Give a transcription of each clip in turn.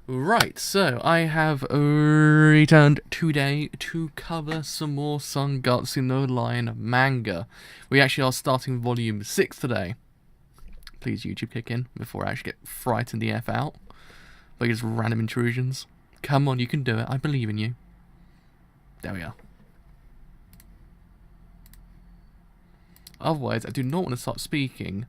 Right, so I have returned today to cover some more Sangatsu no Lion manga. We actually are starting volume 6 today. Please YouTube kick in before I actually get frightened the F out by just random intrusions. Come on, you can do it. I believe in you. There we are. Otherwise, I do not want to start speaking,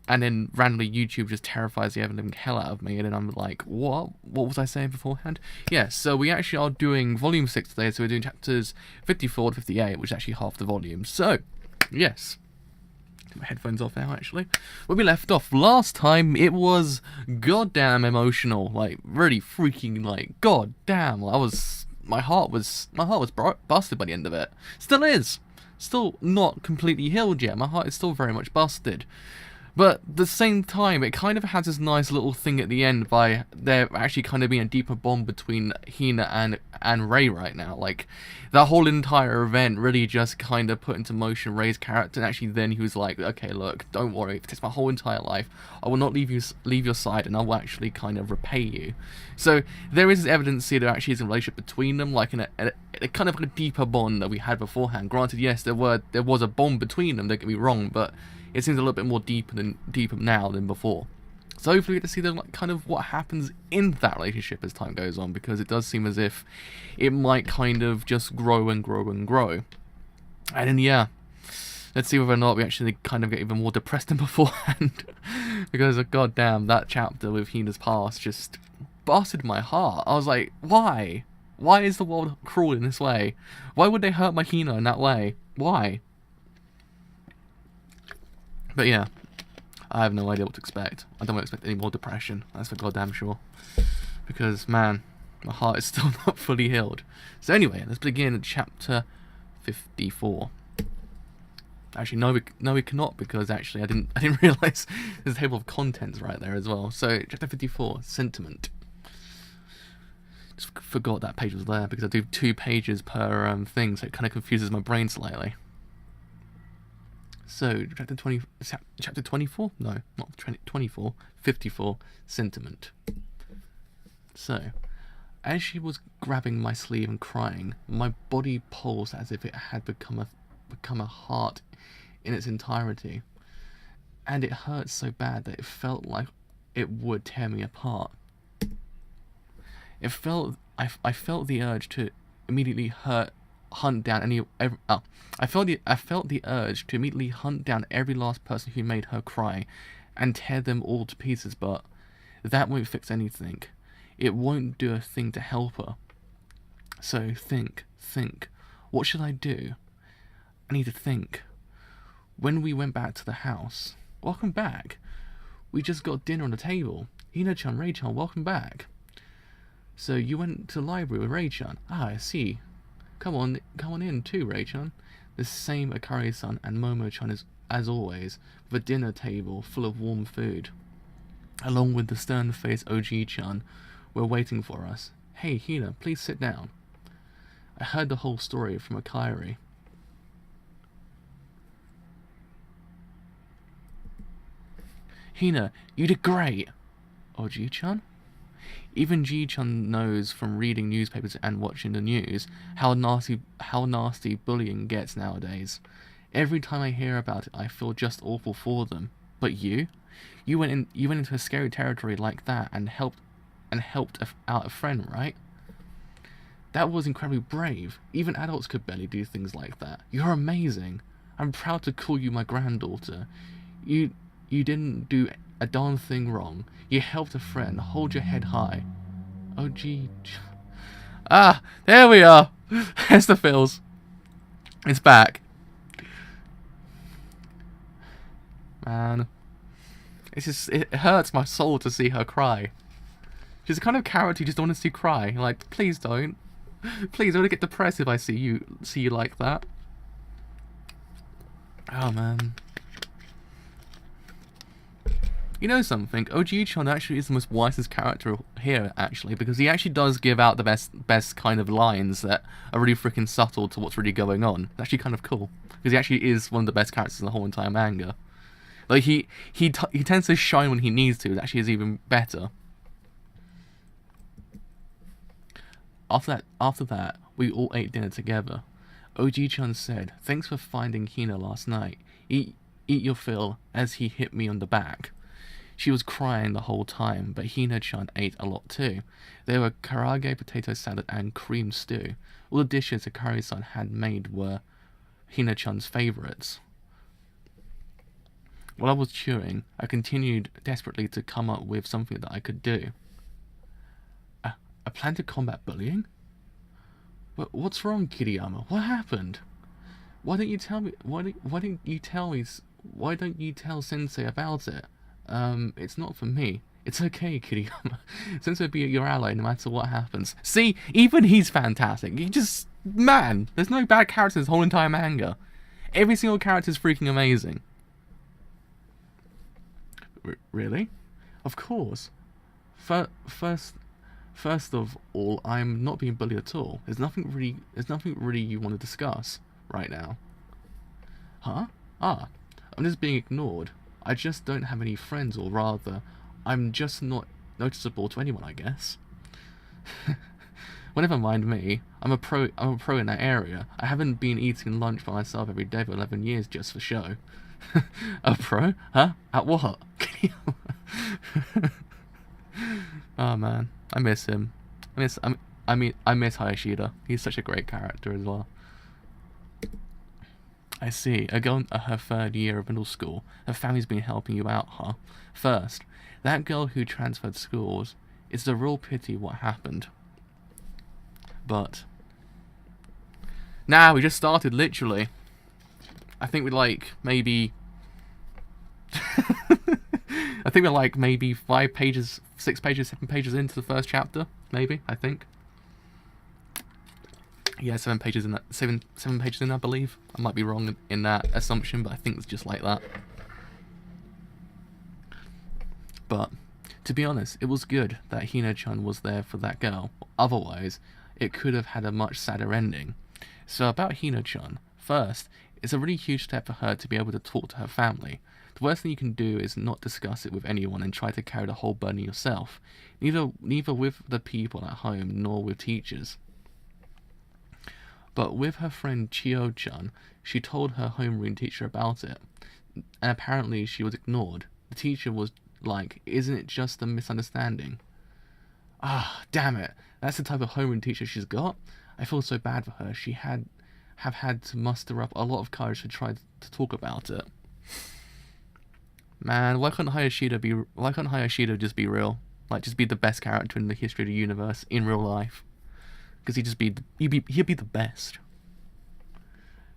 and then randomly YouTube just terrifies the ever-living hell out of me, and then I'm like, what? What was I saying beforehand? Yeah, so we actually are doing volume 6 today, so we're doing chapters 54 to 58, which is actually half the volume. So, yes. Take my headphones off now, actually. Where we left off last time, it was goddamn emotional, like, really freaking, like, goddamn. My heart was busted by the end of it. Still is. Still not completely healed yet. My heart is still very much busted. But at the same time, it kind of has this nice little thing at the end by there actually kind of being a deeper bond between Hina and Rei right now. Like, that whole entire event really just kind of put into motion Rei's character, and actually then he was like, okay, look, don't worry, if it takes my whole entire life, I will not leave your side, and I will actually kind of repay you. So there is evidence here there actually is a relationship between them, like in a kind of like a deeper bond that we had beforehand. Granted, yes, there was a bond between them, don't get me wrong, but it seems a little bit more deeper now than before. So hopefully we get to see like kind of what happens in that relationship as time goes on, because it does seem as if it might kind of just grow and grow and grow. And then yeah, let's see whether or not we actually kind of get even more depressed than beforehand. Because goddamn, that chapter with Hina's past just busted my heart. I was like, why? Why is the world cruel in this way? Why would they hurt my Hina in that way? Why? But yeah, I have no idea what to expect. I don't expect any more depression, that's for goddamn sure. Because, man, my heart is still not fully healed. So anyway, let's begin at chapter 54. Actually, no, we cannot, because actually I didn't realise there's a table of contents right there as well. So chapter 54, sentiment. Just forgot that page was there because I do 2 pages per thing, so it kind of confuses my brain slightly. So, chapter 24? No, not 24. 54, sentiment. So, as she was grabbing my sleeve and crying, my body pulsed as if it had become a heart in its entirety. And it hurt so bad that it felt like it would tear me apart. I felt the urge to immediately hunt down I felt the urge to immediately hunt down every last person who made her cry and tear them all to pieces, but that won't fix anything. It won't do a thing to help her. So think. What should I do? I need to think. When we went back to the house, welcome back. We just got dinner on the table. Hina-chan, Rei-chan, welcome back. So you went to the library with Rei-chan. Ah, I see. Come on in too, Rei-chan. The same Akari-san and Momo-chan as always, with a dinner table full of warm food. Along with the stern-faced OG-chan, were waiting for us. Hey, Hina, please sit down. I heard the whole story from Akari. Hina, you did great. OG-chan? Even G-chan knows from reading newspapers and watching the news how nasty bullying gets nowadays. Every time I hear about it, I feel just awful for them. But you went into a scary territory like that and helped out a friend, right? That was incredibly brave. Even adults could barely do things like that. You're amazing. I'm proud to call you my granddaughter. You didn't do a darn thing wrong. You helped a friend. Hold your head high. Oh gee. Ah, there we are. There's the feels. It's back. Man. It hurts my soul to see her cry. She's the kind of character you just don't want to see cry. Like, please don't. Please, I want to get depressed if I see you like that. Oh man. You know something? OG-chan actually is the most wisest character here, actually, because he actually does give out the best kind of lines that are really freaking subtle to what's really going on. It's actually kind of cool, because he actually is one of the best characters in the whole entire manga. Like, he tends to shine when he needs to, it actually is even better. After that, we all ate dinner together. OG-chan said, "Thanks for finding Hina last night. Eat your fill," as he hit me on the back. She was crying the whole time, but Hina-chan ate a lot too. There were karaage potato salad and cream stew. All the dishes Akari-san had made were Hina-chan's favourites. While I was chewing, I continued desperately to come up with something that I could do. A plan to combat bullying? What's wrong, Kiriyama? What happened? Why don't you tell me? Why don't you tell Sensei about it? It's not for me. It's okay, Kiriyama. Sensei will be your ally no matter what happens. See, even he's fantastic. Man, there's no bad characters in this whole entire manga. Every single character is freaking amazing. Really? Of course. First of all, I'm not being bullied at all. There's nothing really you want to discuss right now. Huh? I'm just being ignored. I just don't have any friends, or rather, I'm just not noticeable to anyone, I guess. Well, never mind me. I'm a pro in that area. I haven't been eating lunch by myself every day for 11 years just for show. A pro? Huh? At what? Oh man, I miss him. I miss Hayashida. He's such a great character as well. I see. A girl in her 3rd year of middle school. Her family's been helping you out, huh? First, that girl who transferred schools. It's a real pity what happened. But nah, we just started literally. I think we're maybe 5 pages, 6 pages, 7 pages into the first chapter, maybe, I think. Yeah, 7 pages in that, 7 pages in, I believe. I might be wrong in that assumption, but I think it's just like that. But to be honest, it was good that Hina-chan was there for that girl. Otherwise, it could have had a much sadder ending. So about Hina-chan, first, it's a really huge step for her to be able to talk to her family. The worst thing you can do is not discuss it with anyone and try to carry the whole burden yourself, neither with the people at home nor with teachers. But with her friend Chio-chan, she told her homeroom teacher about it, and apparently she was ignored. The teacher was like, "Isn't it just a misunderstanding?" Ah, damn it, that's the type of homeroom teacher she's got. I feel so bad for her. She have had to muster up a lot of courage to try to talk about it. Man, why couldn't Hayashida just be real? Just be the best character in the history of the universe in real life? Because he'd be the best.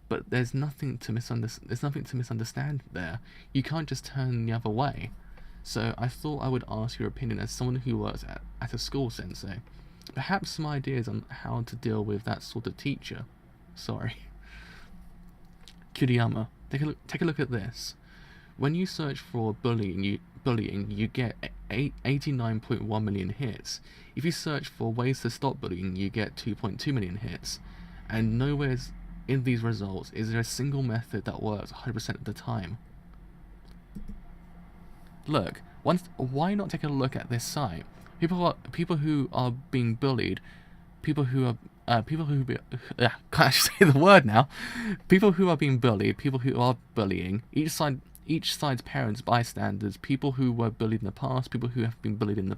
But there's nothing to misunderstand there. You can't just turn the other way. So I thought I would ask your opinion as someone who works at a school, Sensei. Perhaps some ideas on how to deal with that sort of teacher. Sorry. Kiriyama, take a look at this. When you search for bullying, you get 89.1 million hits. If you search for ways to stop bullying, you get 2.2 million hits. And nowhere in these results is there a single method that works 100% of the time. Look, why not take a look at this site? People who are being bullied, can't actually say the word now. People who are being bullied, people who are bullying, each side's parents, bystanders, people who were bullied in the past, people who have been bullied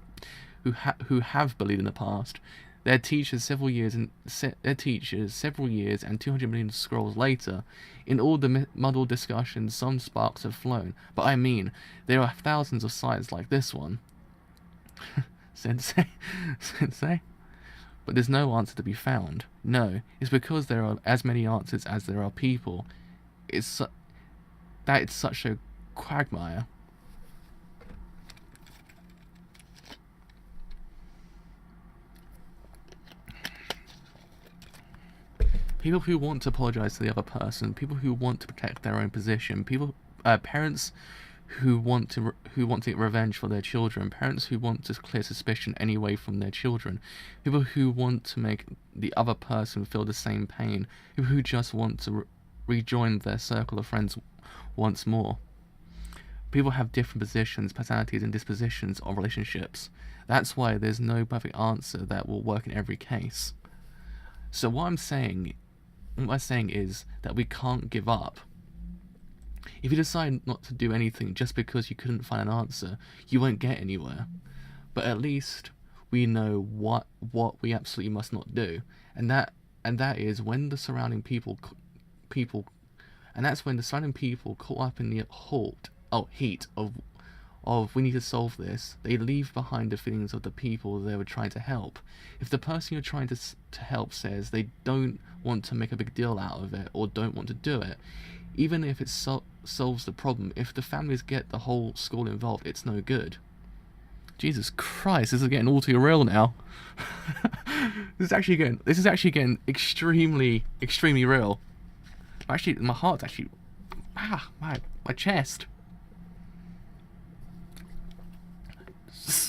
who have bullied in the past, their teachers several years and 200 million scrolls later. In all the muddled discussions, some sparks have flown. But I mean, there are thousands of sites like this one. Sensei? But there's no answer to be found. No, it's because there are as many answers as there are people. It's such a quagmire. People who want to apologize to the other person, people who want to protect their own position, parents who want to get revenge for their children, parents who want to clear suspicion anyway from their children, people who want to make the other person feel the same pain, people who just want to rejoin their circle of friends once more. People have different positions, personalities, and dispositions of relationships. That's why there's no perfect answer that will work in every case. So what I'm saying is that we can't give up. If you decide not to do anything just because you couldn't find an answer, you won't get anywhere. But at least we know what we absolutely must not do, and that is when the surrounding people caught up in the heat of we need to solve this, they leave behind the feelings of the people they were trying to help. If the person you're trying to help says they don't want to make a big deal out of it or don't want to do it, even if it solves the problem, if the families get the whole school involved, it's no good. Jesus Christ, this is getting all too real now. This is actually getting extremely, extremely real. Actually, my heart's actually, my chest.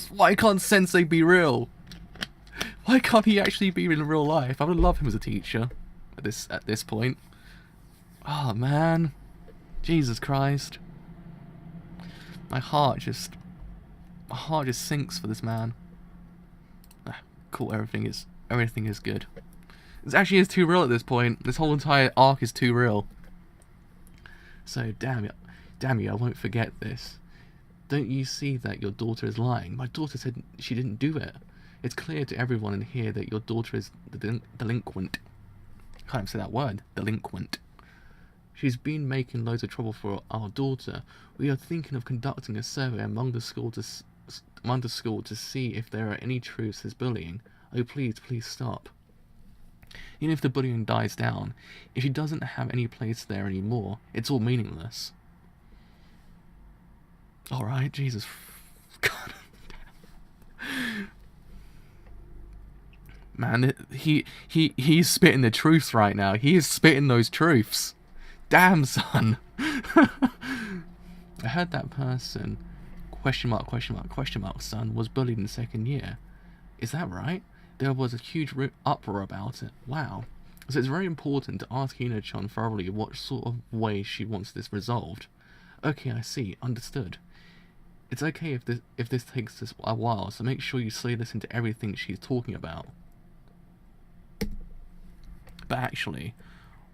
Why can't Sensei be real? Why can't he actually be in real life? I would love him as a teacher at this point. Oh man, Jesus Christ. My heart just sinks for this man. Cool, everything is good. It actually is too real at this point. This whole entire arc is too real. So damn you, I won't forget this. Don't you see that your daughter is lying? My daughter said she didn't do it. It's clear to everyone in here that your daughter is the delinquent. I can't even say that word. Delinquent. She's been making loads of trouble for our daughter. We are thinking of conducting a survey among the school to see if there are any truths as bullying. Oh please stop. Even if the bullying dies down, if she doesn't have any place there anymore, it's all meaningless. Alright, Jesus. God. Man, he's spitting the truths right now. He is spitting those truths. Damn, son. I heard that person, question mark, son, was bullied in second year. Is that right? There was a huge uproar about it. Wow. So it's very important to ask Hina-chan thoroughly what sort of way she wants this resolved. Okay, I see. Understood. It's okay if this takes us a while, so make sure you slay this into everything she's talking about. But actually,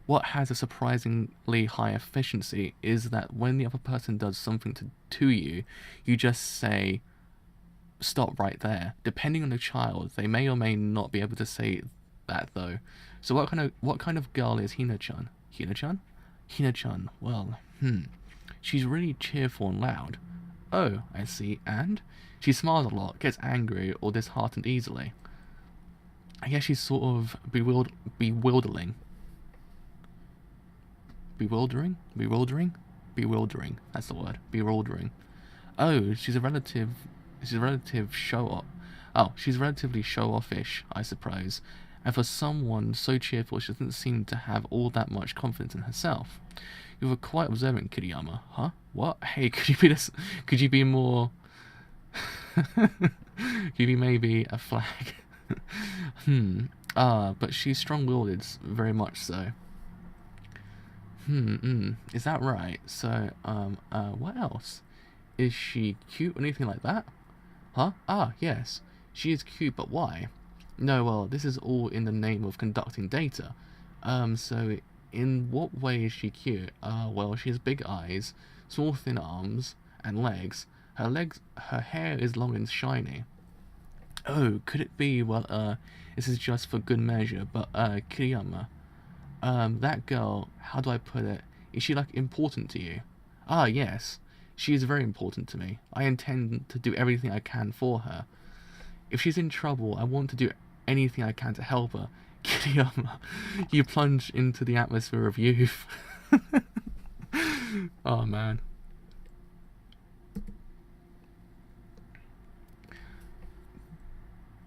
what has a surprisingly high efficiency is that when the other person does something to you, you just say, stop right there. Depending on the child, they may or may not be able to say that though. So what kind of girl is Hina-chan? Hina-chan? Hina-chan, well, she's really cheerful and loud. Oh, I see, and? She smiles a lot, gets angry or disheartened easily. I guess she's sort of bewildering. Bewildering? That's the word. Bewildering. Oh, she's relatively show-offish, I suppose. And for someone so cheerful, she doesn't seem to have all that much confidence in herself. You were quite observant, Kiriyama. Huh? What? Hey, could you be more... Could you be maybe a flag? But she's strong-willed, very much so. Is that right? So, what else? Is she cute or anything like that? Huh? Ah, yes. She is cute, but why? No, well, this is all in the name of conducting data. So, in what way is she cute? Well, she has big eyes, small thin arms, and legs. Her hair is long and shiny. Oh, could it be, well, this is just for good measure, but, Kiriyama, that girl, how do I put it? Is she, like, important to you? Ah, yes. She is very important to me. I intend to do everything I can for her. If she's in trouble, I want to do anything I can to help her. Kiriyama, you plunge into the atmosphere of youth. Oh, man.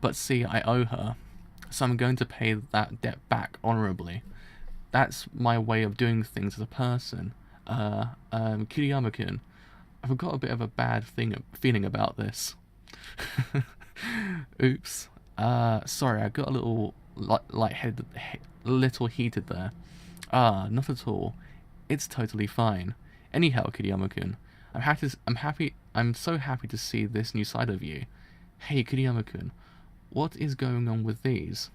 But see, I owe her, so I'm going to pay that debt back honorably. That's my way of doing things as a person. Kiriyama-kun, I've got a bit of a bad feeling about this. Oops. Sorry, I got a little lightheaded, little heated there. Not at all. It's totally fine. Anyhow, Kiriyama-kun, I'm so happy to see this new side of you. Hey, Kiriyama-kun, what is going on with these?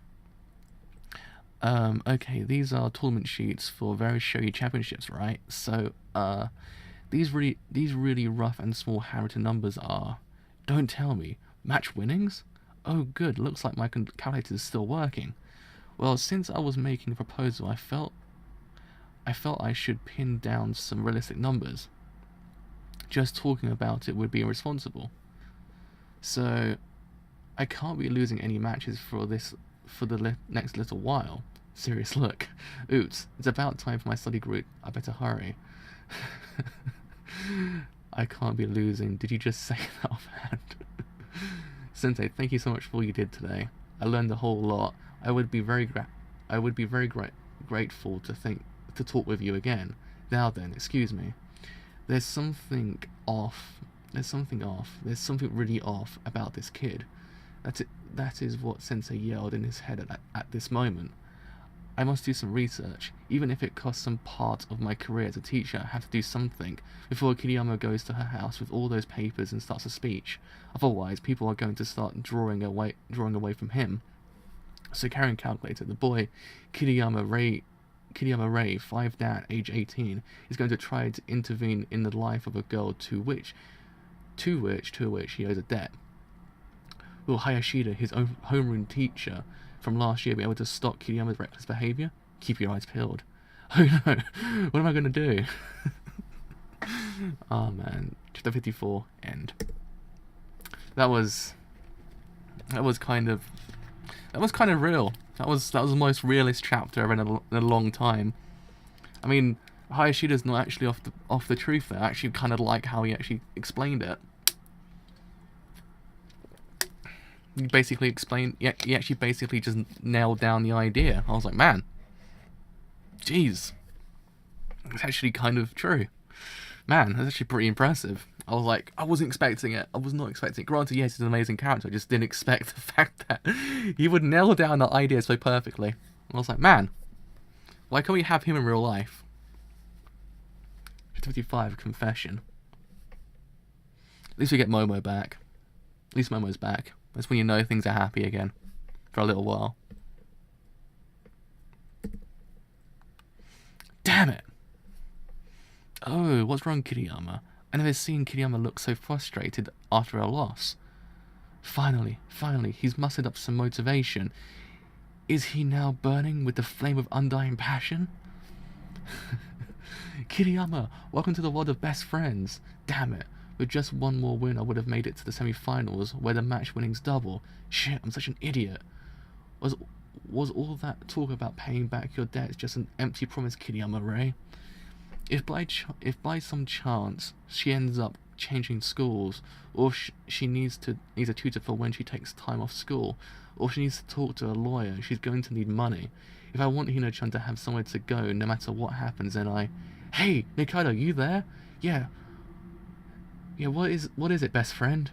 Okay, these are tournament sheets for various shogi championships, right? So, these really rough and small handwritten numbers are, don't tell me, match winnings? Oh good, looks like my calculator is still working. Well, since I was making a proposal, I felt I should pin down some realistic numbers. Just talking about it would be irresponsible. So, I can't be losing any matches for the next little while. Serious look. Oops, it's about time for my study group. I better hurry. I can't be losing. Did you just say that offhand? Sensei, thank you so much for all you did today. I learned a whole lot. I would be very grateful to talk with you again. Now then, excuse me. There's something off. There's something really off about this kid. That is what Sensei yelled in his head at this moment. I must do some research. Even if it costs some part of my career as a teacher, I have to do something before Kiriyama goes to her house with all those papers and starts a speech. Otherwise, people are going to start drawing away from him. So carrying calculator, the boy, Kiriyama Ray, 5 dan, age 18, is going to try to intervene in the life of a girl to which he owes a debt. Will Hayashida, his own homeroom teacher from last year, be able to stop Kiriyama's reckless behaviour? Keep your eyes peeled. Oh no, what am I going to do? Oh man, chapter 54, end. That was kind of real. That was the most realist chapter I've read in a long time. I mean, Hayashida's not actually off the truth there. I actually kind of like how he actually explained it. He basically explained. Yeah, he actually basically just nailed down the idea. I was like, man, jeez, it's actually kind of true. Man, that's actually pretty impressive. I was like, I wasn't expecting it. I was not expecting it. Granted, yes, he's an amazing character. I just didn't expect the fact that he would nail down the idea so perfectly. I was like, man, why can't we have him in real life? 55, confession. At least we get Momo back. At least Momo's back. That's when you know things are happy again. For a little while. Damn it! Oh, what's wrong, Kiriyama? I never seen Kiriyama look so frustrated after a loss. Finally, he's mustered up some motivation. Is he now burning with the flame of undying passion? Kiriyama, welcome to the world of best friends. Damn it. With just one more win, I would have made it to the semi-finals, where the match winning's double. Shit, I'm such an idiot. Was all that talk about paying back your debts just an empty promise, Kiriyama Ray? If by some chance she ends up changing schools, or she needs a tutor for when she takes time off school, or she needs to talk to a lawyer, she's going to need money. If I want Hina-chan to have somewhere to go, no matter what happens, then Hey, Nikaido, you there? Yeah, what is it, best friend?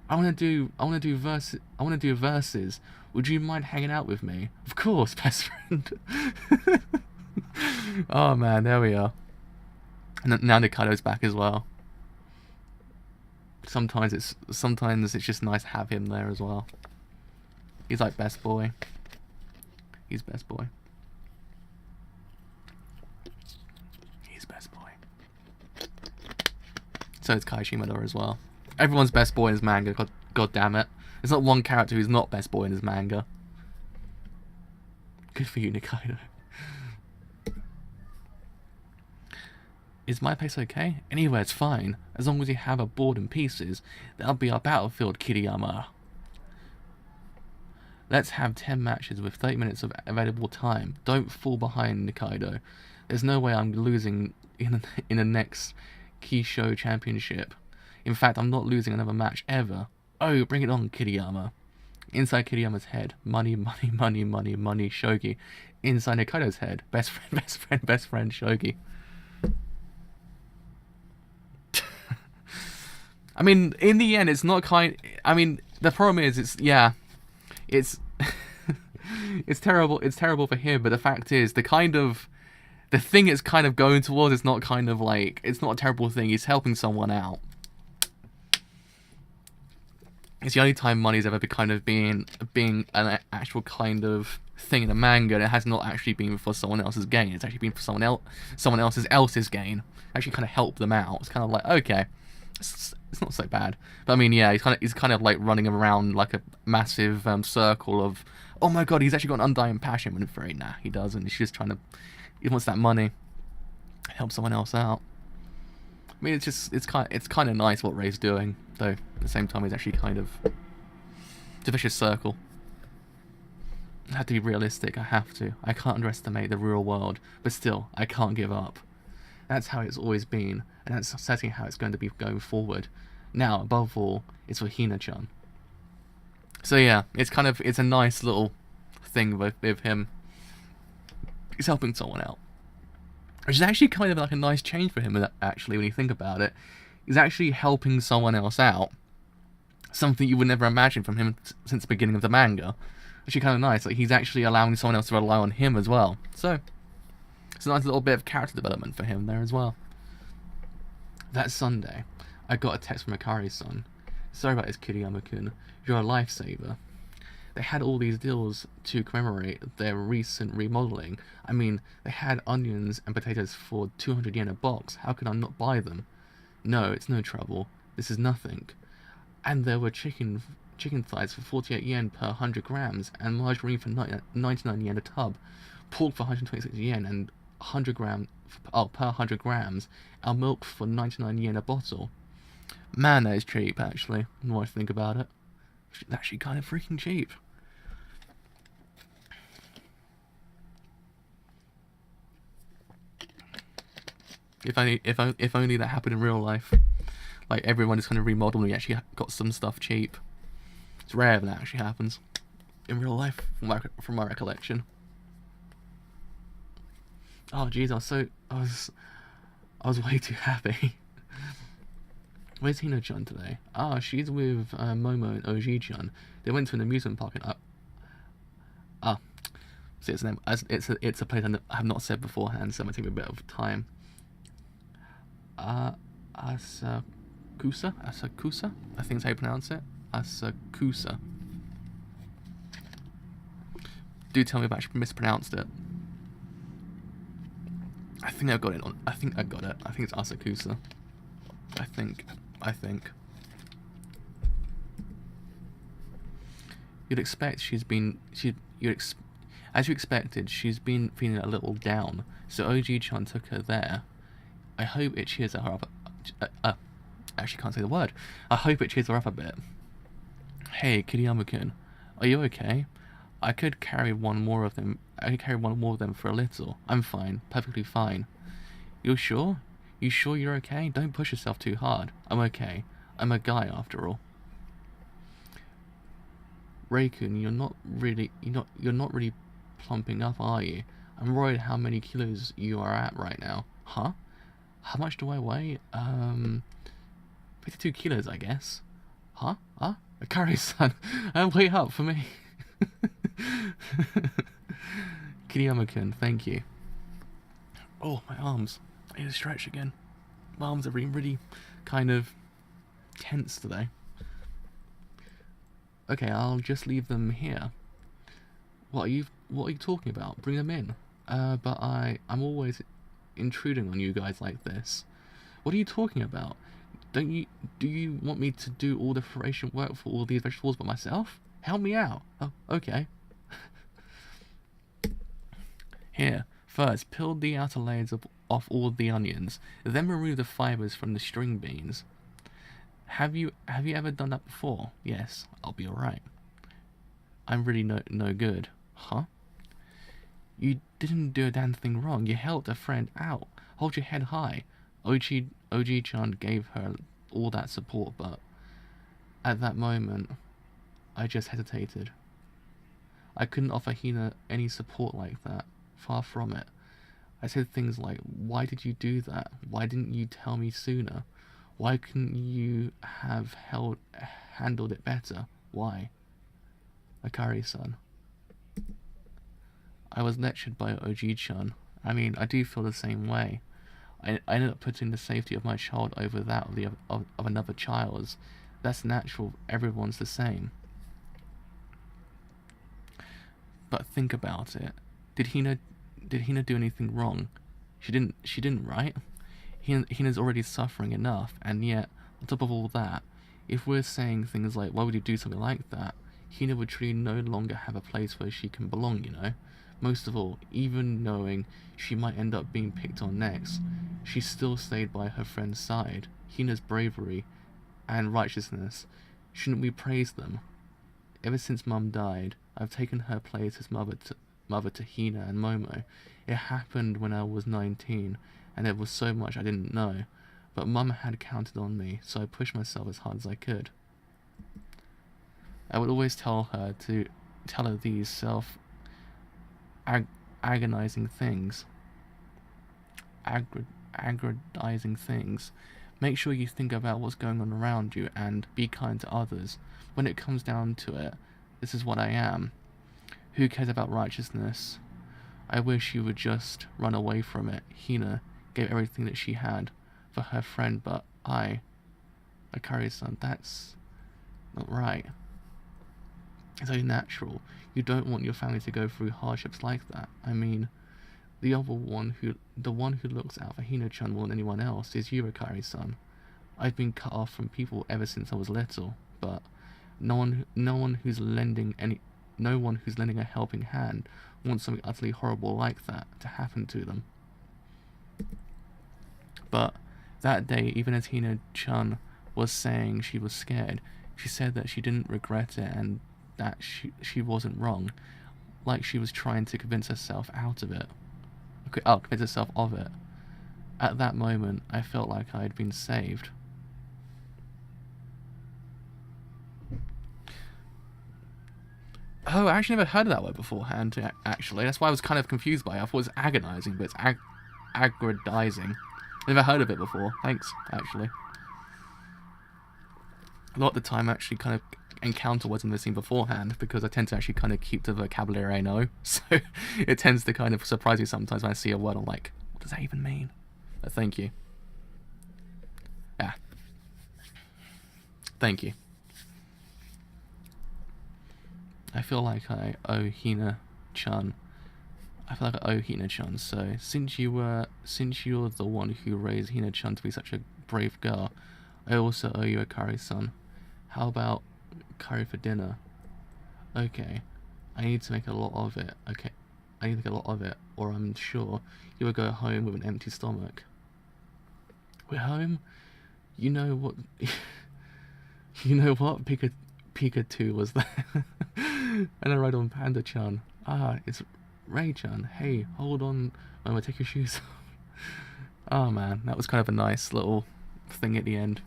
I wanna do verses. Would you mind hanging out with me? Of course, best friend. Oh man, there we are. And now Nikaido's back as well. Sometimes it's just nice to have him there as well. He's like best boy. He's best boy. He's best boy. So is Kai Shimada as well. Everyone's best boy in his manga. God damn it. There's not one character who's not best boy in his manga. Good for you, Nikaido. Is my place okay? Anywhere's fine. As long as you have a board in pieces, that'll be our battlefield, Kiriyama. Let's have 10 matches with 30 minutes of available time. Don't fall behind, Nikaido. There's no way I'm losing in the next Kisho Championship. In fact, I'm not losing another match ever. Oh, bring it on, Kiriyama. Inside Kiriyama's head, money, money, money, money, money, shogi. Inside Nikaido's head, best friend, shogi. I mean, in the end, it's not the problem is, it's it's terrible. It's terrible for him, but the fact is, the thing it's kind of going towards is not it's not a terrible thing. He's helping someone out. It's the only time money's ever been kind of being an actual kind of thing in a manga, and it has not actually been for someone else's gain. It's actually been for someone else's gain. Actually, kind of help them out. It's kind of like, okay, it's not so bad. But I mean, yeah, he's kind of like running around like a massive circle of, oh my god, he's actually got an undying passion. When afraid, nah, he doesn't. He's just trying to, he wants that money, help someone else out. I mean, it's kind of nice what Ray's doing, though. At the same time, he's actually kind of, it's a vicious circle. I have to be realistic. I have to. I can't underestimate the real world, but still, I can't give up. That's how it's always been, and that's certainly how it's going to be going forward. Now, above all, it's for Hina-chan. So yeah, it's a nice little thing with him. He's helping someone out. Which is actually kind of like a nice change for him, actually, when you think about it. He's actually helping someone else out. Something you would never imagine from him since the beginning of the manga. Actually kind of nice. Like, he's actually allowing someone else to rely on him as well. So, it's a nice little bit of character development for him there as well. That Sunday, I got a text from Akari's son. Sorry about this, Kiriyama-kun. You're a lifesaver. They had all these deals to commemorate their recent remodeling. I mean, they had onions and potatoes for 200 yen a box. How could I not buy them? No, it's no trouble. This is nothing. And there were chicken thighs for 48 yen per 100 grams, and margarine for 99 yen a tub. Pork for 126 yen and 100 gram, per 100 grams. And milk for 99 yen a bottle. Man, that is cheap, actually. The more I think about it. It's actually kind of freaking cheap. If only that happened in real life. Like, everyone is kind of remodeled and we actually got some stuff cheap. It's rare when that actually happens in real life, from my recollection. Oh jeez, I was way too happy. Where's Hina-chan today? Ah, she's with Momo and OG-chan. They went to an amusement park and see its name. It's a place I have not said beforehand, so it might take me a bit of time. Asakusa? I think that's how you pronounce it. Asakusa. Do tell me if I actually mispronounced it. I think I got it. I think it's Asakusa. I think. You'd expect as you expected, she's been feeling a little down, so OG-chan took her there. I hope it cheers her up. Actually can't say the word. I hope it cheers her up a bit. Hey, Kiriyama-kun, are you okay? I could carry one more of them. For a little. I'm fine, perfectly fine. You sure? You sure you're okay? Don't push yourself too hard. I'm okay. I'm a guy after all. Ray-kun, you're not really plumping up, are you? I'm worried how many kilos you are at right now. Huh? How much do I weigh? 52 kilos, I guess. Huh? Akari-san, wait up for me. Kiriyama-kun, thank you. Oh, my arms. I need to stretch again. My arms are really kind of tense today. Okay, I'll just leave them here. What are you talking about? Bring them in. But I'm always intruding on you guys like this. What are you talking about? Do you want me to do all the preparation work for all these vegetables by myself? Help me out. Oh, okay. Here, first, peel the outer layers off all the onions, then remove the fibers from the string beans. Have you ever done that before? Yes, I'll be alright. I'm really no good. Huh? You didn't do a damn thing wrong. You helped a friend out. Hold your head high. OG-chan gave her all that support, but at that moment, I just hesitated. I couldn't offer Hina any support like that. Far from it. I said things like, why did you do that? Why didn't you tell me sooner? Why couldn't you have handled it better? Why? Akari-san. I was lectured by OG-chan. I mean, I do feel the same way. I ended up putting the safety of my child over that of another child's. That's natural. Everyone's the same. But think about it. Did Hina do anything wrong? She didn't, right? Hina's already suffering enough, and yet, on top of all that, if we're saying things like, why would you do something like that? Hina would truly no longer have a place where she can belong, you know? Most of all, even knowing she might end up being picked on next, she still stayed by her friend's side. Hina's bravery and righteousness, shouldn't we praise them? Ever since Mum died, I've taken her place as mother to Hina and Momo. It happened when I was 19, and there was so much I didn't know, but Mum had counted on me, so I pushed myself as hard as I could. I would always tell her these agonizing things. Aggrandizing things. Make sure you think about what's going on around you and be kind to others. When it comes down to it, this is what I am. Who cares about righteousness? I wish you would just run away from it. Hina gave everything that she had for her friend, but Akari's-san, that's not right. It's only natural. You don't want your family to go through hardships like that. I mean, the one who looks out for Hina-chan more than anyone else is you, Akari-san. I've been cut off from people ever since I was little, but no one who's lending a helping hand wants something utterly horrible like that to happen to them. But that day, even as Hina-chan was saying she was scared, she said that she didn't regret it and that she wasn't wrong, like she was trying to convince herself out of it. Convince herself of it. At that moment, I felt like I had been saved. Oh, I actually never heard of that word beforehand, actually. That's why I was kind of confused by it. I thought it was agonizing, but it's aggrandizing. Never heard of it before. Thanks, actually. A lot of the time I actually kind of encounter words I'm missing beforehand, because I tend to actually kind of keep the vocabulary I know. So it tends to kind of surprise me sometimes when I see a word, I'm like, what does that even mean? But thank you. Yeah. Thank you. I feel like I owe Hina-chan. So since you're the one who raised Hina-chan to be such a brave girl, I also owe you a curry-san. How about curry for dinner? Okay. I need to make a lot of it. Okay. I need to make a lot of it, or I'm sure you will go home with an empty stomach. We're home? You know what? You know what? Pikachu was there. And I ride on Panda-chan. Ah, it's Ray-chan. Hey, hold on when we take your shoes off. Oh man, that was kind of a nice little thing at the end.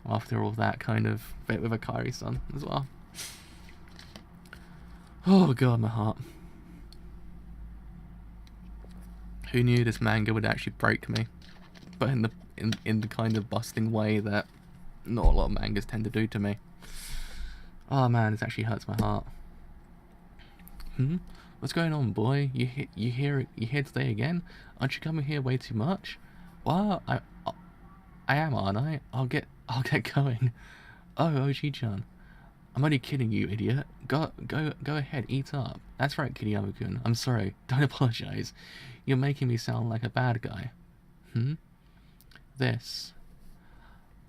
After all that kind of bit with Akari-san as well. Oh god, my heart. Who knew this manga would actually break me? But in the kind of busting way that not a lot of mangas tend to do to me. Oh man, this actually hurts my heart. What's going on, boy? You here today again? Aren't you coming here way too much? Well, I am, aren't I? I'll get going. Oh, Oji-chan. I'm only kidding you, idiot. Go ahead, eat up. That's right, Kiriyama-kun. I'm sorry. Don't apologize. You're making me sound like a bad guy. This.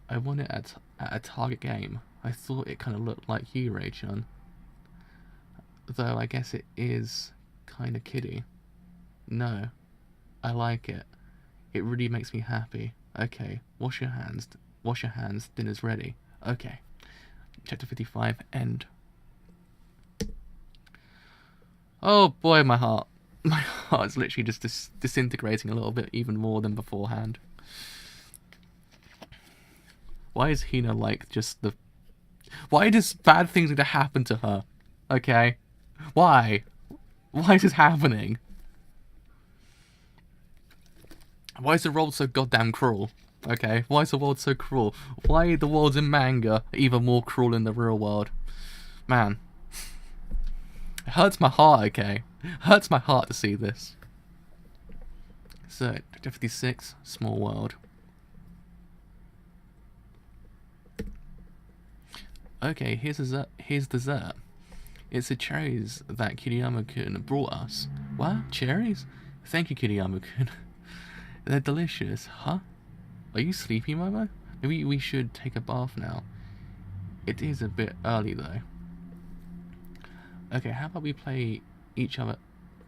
I won it at a target game. I thought it kind of looked like you, Ray-chan. Though I guess it is kind of kiddie. No. I like it. It really makes me happy. Okay, wash your hands. Dinner's ready. Okay. Chapter 55, end. Oh boy, my heart. My heart is literally just disintegrating a little bit even more than beforehand. Why is Hina like just the... Why does bad things need to happen to her? Okay? Why? Why is this happening? Why is the world so goddamn cruel? Okay? Why is the world so cruel? Why the world's in manga even more cruel in the real world? Man. It hurts my heart, okay? It hurts my heart to see this. So, chapter 56, Small World. Okay, here's dessert. Here's dessert. It's the cherries that Kiriyama-kun brought us. What? Cherries? Thank you, Kiriyama-kun. They're delicious, huh? Are you sleepy, Momo? Maybe we should take a bath now. It is a bit early, though. Okay, how about we play each other...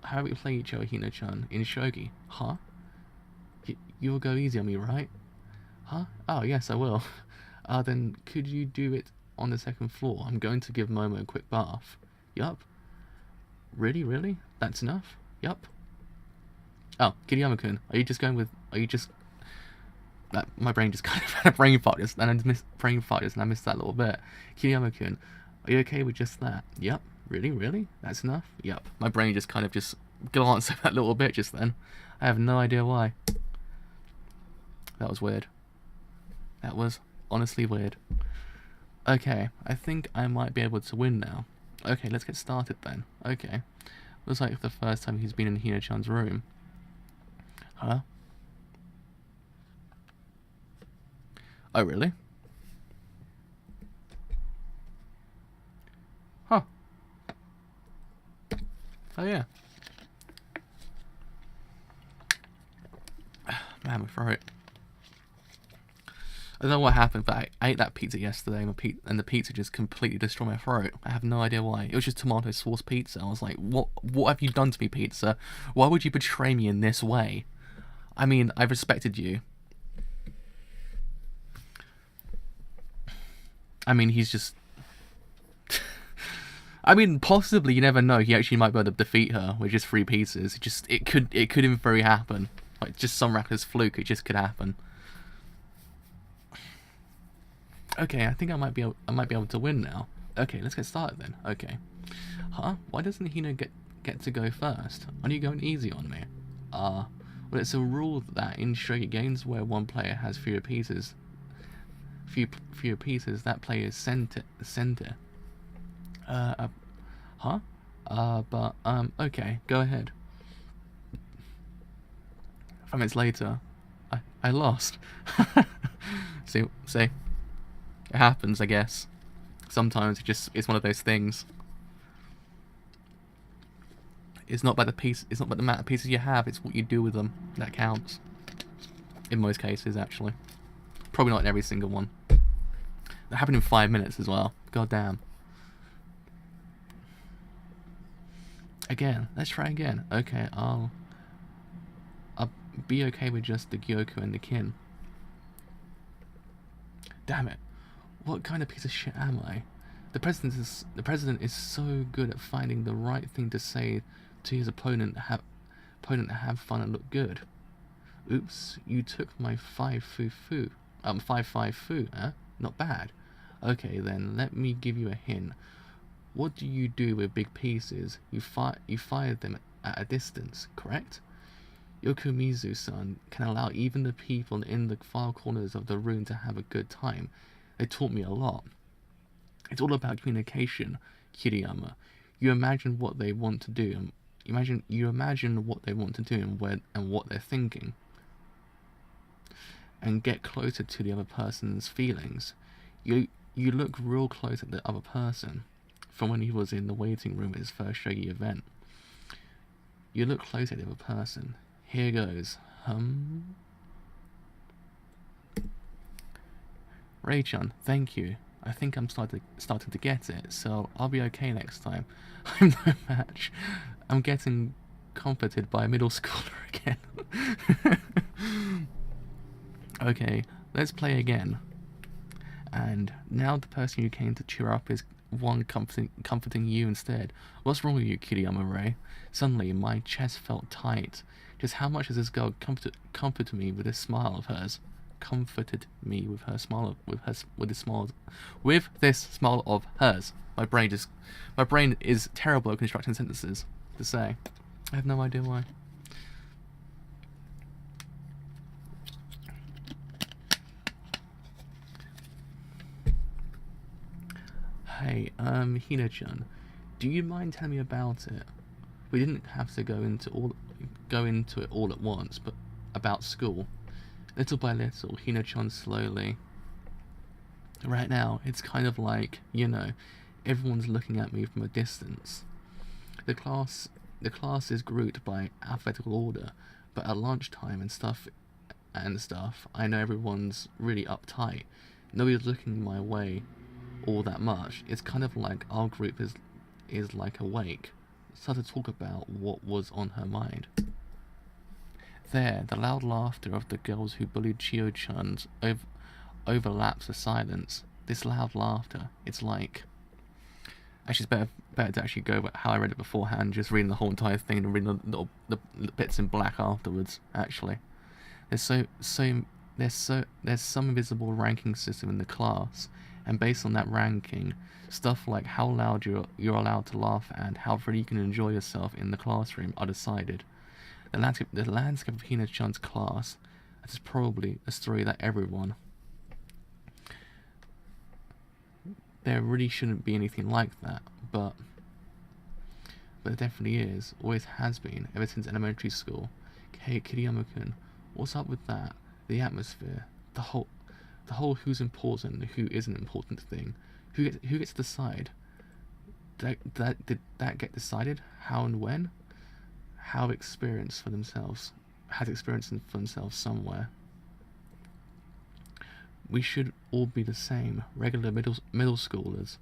How about we play each other, Hina-chan, in shogi? Huh? You'll go easy on me, right? Huh? Oh, yes, I will. Then could you do it on the second floor? I'm going to give Momo a quick bath. Yup. Really? That's enough? Yup. Oh, Kiriyama-kun, are you just going with... Are you just... my brain just kind of had a brain fart, and I missed that little bit. Kiriyama-kun, are you okay with just that? Yup. Really? That's enough? Yup. My brain just kind of just glanced at that little bit just then. I have no idea why. That was weird. That was honestly weird. Okay, I think I might be able to win now. Okay, let's get started then. Okay. Looks like the first time he's been in Hina-chan's room. Huh? Oh, really? Huh. Oh, yeah. Man, my throat. I don't know what happened, but I ate that pizza yesterday, and the pizza just completely destroyed my throat. I have no idea why. It was just tomato sauce pizza. I was like, what have you done to me, pizza? Why would you betray me in this way? I mean, I've respected you. I mean, he's just... I mean, possibly, you never know. He actually might be able to defeat her with just 3 pieces. It could in theory happen. Like, just some reckless fluke, it just could happen. Okay, I think I might be able to win now. Okay, let's get started then. Okay. Huh? Why doesn't Hina get to go first? Are you going easy on me? Well, it's a rule that in shogi games where one player has fewer pieces, that player is center. Huh? Okay, go ahead. 5 minutes later, I lost. See, it happens, I guess. Sometimes it's one of those things. It's not about the amount of pieces you have, it's what you do with them that counts. In most cases, actually. Probably not in every single one. That happened in 5 minutes as well. God damn. Again, let's try again. Okay, I'll be okay with just the Gyoku and the Kin. Damn it. What kind of piece of shit am I? The president is so good at finding the right thing to say to his opponent to have fun and look good. Oops, you took my 5-5 fu, huh? Not bad. Okay then, let me give you a hint. What do you do with big pieces? You fired them at a distance, correct? Yokomizu-san can allow even the people in the far corners of the room to have a good time. They taught me a lot. It's all about communication, Kiriyama. You imagine what they want to do, and you imagine what they want to do and what they're thinking, and get closer to the other person's feelings. You look real close at the other person, from when he was in the waiting room at his first shogi event. You look close at the other person. Here goes. Ray-chan, thank you. I think I'm starting to get it, so I'll be okay next time. I'm no match. I'm getting comforted by a middle schooler again. Okay, let's play again. And now the person you came to cheer up is one comforting you instead. What's wrong with you, Kiriyama Ray? Suddenly, my chest felt tight. Just how much has this girl comforted me with this smile of hers? Comforted me with her smile, with this smile of hers. My brain is terrible at constructing sentences to say. I have no idea why. Hey, Hina-chan, do you mind telling me about it? We didn't have to go into it all at once, but about school. Little by little, Hina-chan slowly Right now, it's kind of like, you know, everyone's looking at me from a distance. The class is grouped by alphabetical order, but at lunchtime and stuff, I know everyone's really uptight. Nobody's looking my way all that much. It's kind of like our group is like awake, started to talk about what was on her mind. There, the loud laughter of the girls who bullied Chio-chans overlaps the silence. This loud laughter, it's like... Actually, it's better to actually go with how I read it beforehand, just reading the whole entire thing and reading the bits in black afterwards, actually. There's some invisible ranking system in the class, and based on that ranking, stuff like how loud you're allowed to laugh and how freely you can enjoy yourself in the classroom are decided. The landscape of Hina-chan's class, that is probably a story that everyone... There really shouldn't be anything like that, but it definitely is. Always has been, ever since elementary school. Hey, Kiriyama-kun, what's up with that? The atmosphere, the whole who's important and who isn't important thing. Who gets to decide? Did that get decided? How and when? Has experienced for themselves somewhere. We should all be the same, regular middle schoolers.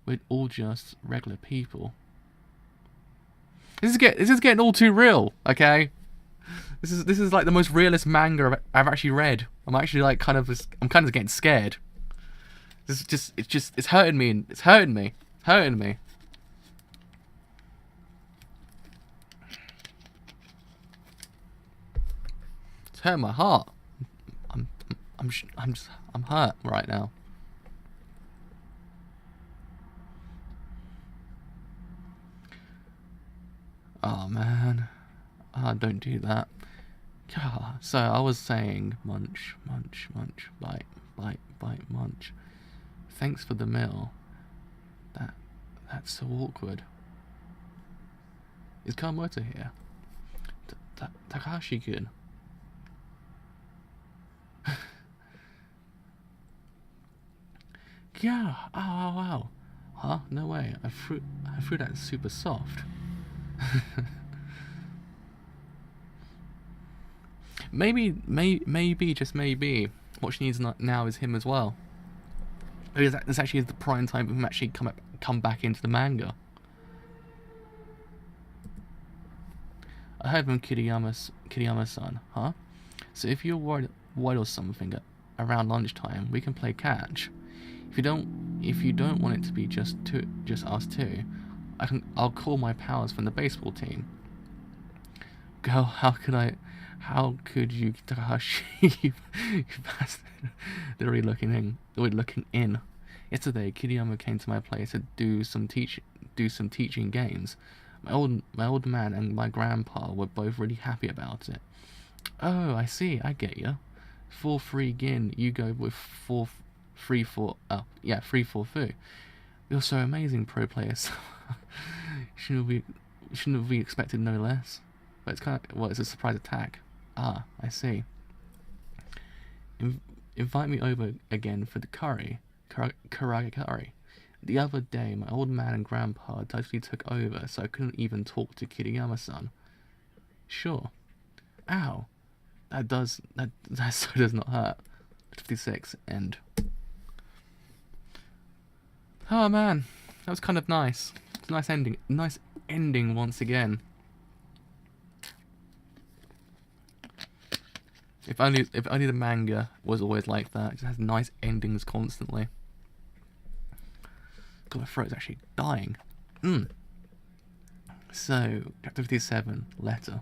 We're all just regular people. This is getting all too real, okay? This is like the most realist manga I've actually read. I'm actually like kind of getting scared. It's hurting me. It's hurting me. It's hurting my heart. I'm hurt right now. Oh man. Don't do that. So I was saying munch, bite, munch. Thanks for the meal. That's so awkward. Is Kawamoto here? Takahashi-kun. Yeah. Oh wow. Huh? No way. I threw that super soft. Maybe, just maybe, what she needs now is him as well. Because this actually is the prime time for him actually come back into the manga. I heard from Kiriyama-san, huh? So if you're worried or something around lunchtime, we can play catch. If you don't want it to be just us two, I'll call my pals from the baseball team. Girl, how could you, Takahashi? You bastard. They're already looking in. Yesterday, Kiriyama came to my place to do some teaching games. My old man and my grandpa were both really happy about it. Oh, I see. I get you. 4-3 gin. You go with 3-4. 3-4 You're so amazing, pro players. Shouldn't we expected no less? But it's a surprise attack. Ah, I see. Invite me over again for the karage curry. The other day, my old man and grandpa totally took over, so I couldn't even talk to Kiriyama-san. Sure. Ow. That so does not hurt. 56, end. Oh man, that was kind of nice. It's a nice ending. Nice ending once again. If only the manga was always like that. It just has nice endings constantly. God, my throat's actually dying. So, chapter 57, letter.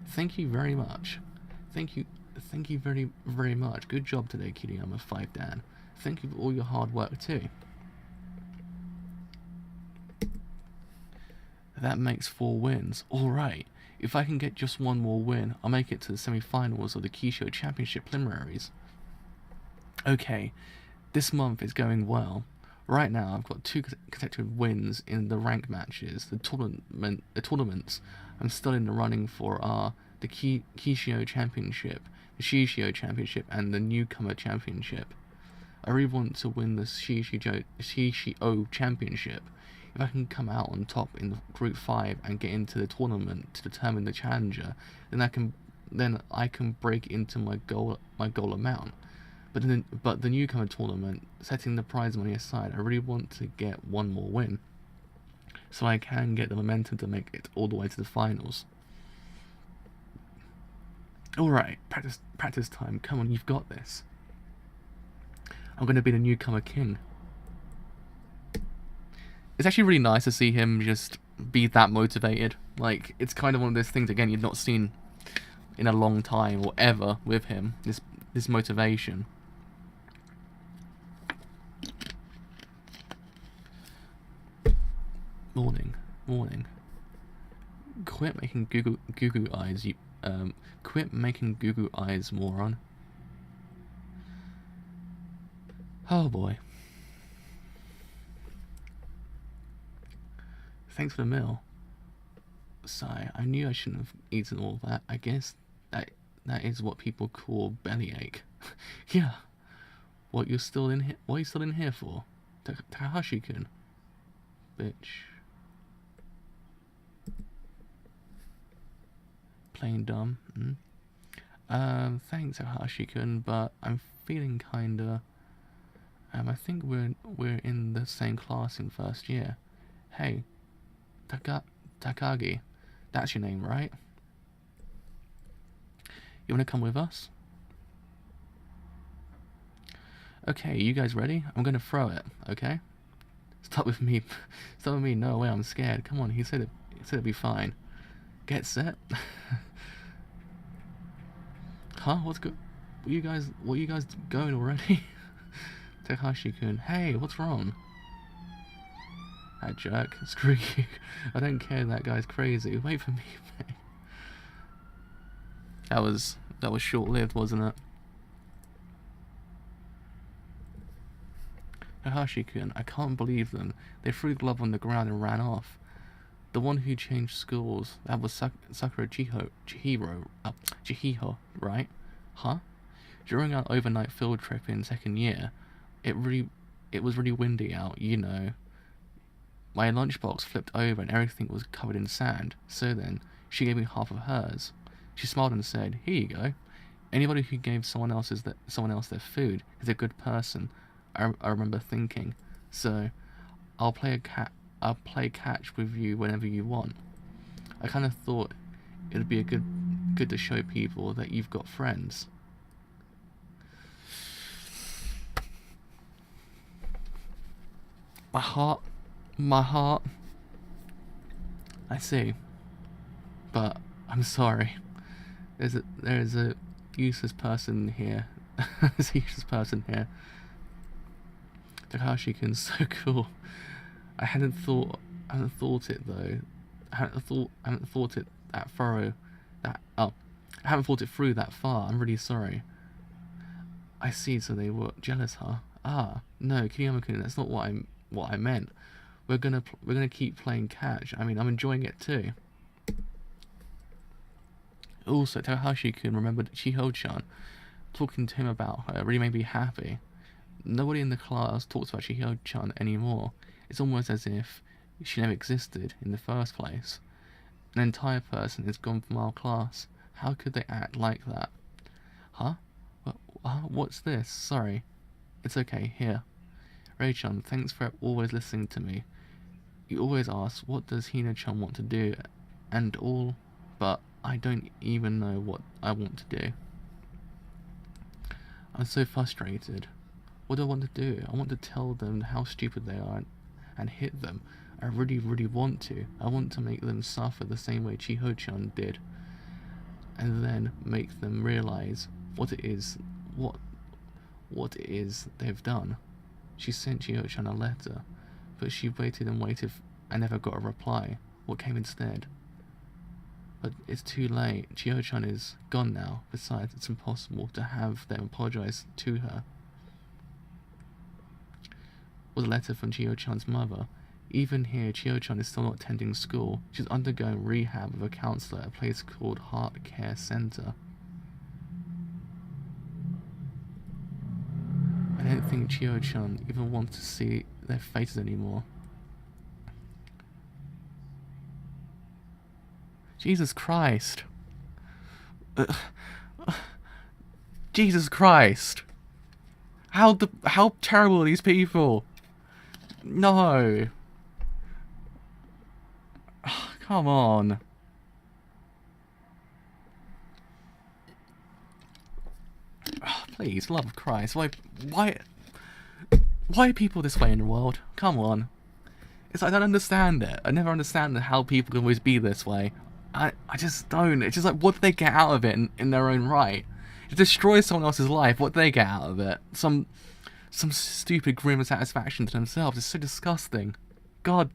Thank you very much. Thank you very, very much. Good job today, Kiriyama 5 Dan. Thank you for all your hard work too. That makes 4 wins. Alright. If I can get just one more win, I'll make it to the semi-finals of the Kisho Championship preliminaries. Okay, this month is going well. Right now, I've got 2 consecutive wins in the rank matches. The tournaments I'm still in the running for are the Kisho Championship, the Shishio Championship and the Newcomer Championship. I really want to win the Shishio Championship. If I can come out on top in the Group 5 and get into the tournament to determine the challenger, then I can break into my goal amount. But the Newcomer tournament, setting the prize money aside, I really want to get one more win, so I can get the momentum to make it all the way to the finals. Alright, practice time. Come on, you've got this. I'm going to be the Newcomer King. It's actually really nice to see him just be that motivated. Like, it's kind of one of those things, again, you've not seen in a long time or ever with him. This motivation. Morning. Quit making goo eyes, you quit making goo eyes, moron. Oh boy. Thanks for the meal. Sigh. I knew I shouldn't have eaten all that. I guess that is what people call bellyache. Yeah. What are you still in here for? Takahashi-kun. Bitch. Plain dumb. Thanks, Takahashi-kun, but I'm feeling kinda. I think we're in the same class in first year. Hey, Takagi, that's your name, right? You wanna come with us? Okay, you guys ready? I'm gonna throw it, okay? Start with me. No way, I'm scared. Come on, he said it'd be fine. Get set. Huh? What you guys going already? Takahashi-kun, hey, what's wrong? That jerk, screw you. I don't care, that guy's crazy. Wait for me, mate. That was short-lived, wasn't it? Takahashi-kun, I can't believe them. They threw the glove on the ground and ran off. The one who changed schools, that was Sakura Chihiho, right? Huh? During our overnight field trip in second year, it was really windy out, you know. My lunchbox flipped over and everything was covered in sand. So then, she gave me half of hers. She smiled and said, "Here you go. Anybody who gave someone else their food is a good person." I remember thinking. So, I'll play catch with you whenever you want. I kind of thought it'd be good to show people that you've got friends. My heart. I see, but I'm sorry. There's a useless person here. There's a useless person here. Takahashi-kun's so cool. I hadn't thought it though. I haven't thought it that thorough. I haven't thought it through that far. I'm really sorry. I see. So they were jealous, huh? Ah, no, Kiriyama-kun. That's not what I meant. We're gonna keep playing catch. I mean, I'm enjoying it too. Also, Takahashi-kun remembered Chiho-chan. Talking to him about her really made me happy. Nobody in the class talks about Chiho-chan anymore. It's almost as if she never existed in the first place. An entire person is gone from our class. How could they act like that? Huh? What's this? Sorry. It's okay, here. Rei-chan, thanks for always listening to me. You always ask, what does Hina-chan want to do? And all, but I don't even know what I want to do. I'm so frustrated. What do I want to do? I want to tell them how stupid they are and hit them. I really, really want to. I want to make them suffer the same way Chiho-chan did. And then make them realize what it is they've done. She sent Chiho-chan a letter, but she waited and never got a reply. What came instead? But it's too late. Chiho-chan is gone now. Besides, it's impossible to have them apologize to her. It was a letter from Chiho-chan's mother. Even here, Chiho-chan is still not attending school. She's undergoing rehab with a counselor at a place called Heart Care Center. I don't think Chio-chan even wants to see their faces anymore. Jesus Christ. Jesus Christ. How terrible are these people? No. Come on. Please, love of Christ. Why are people this way in the world? Come on. It's like, I don't understand it. I never understand how people can always be this way. I just don't. It's just like, what do they get out of it in their own right? It destroys someone else's life. What do they get out of it? Some stupid grim satisfaction to themselves. It's so disgusting. God,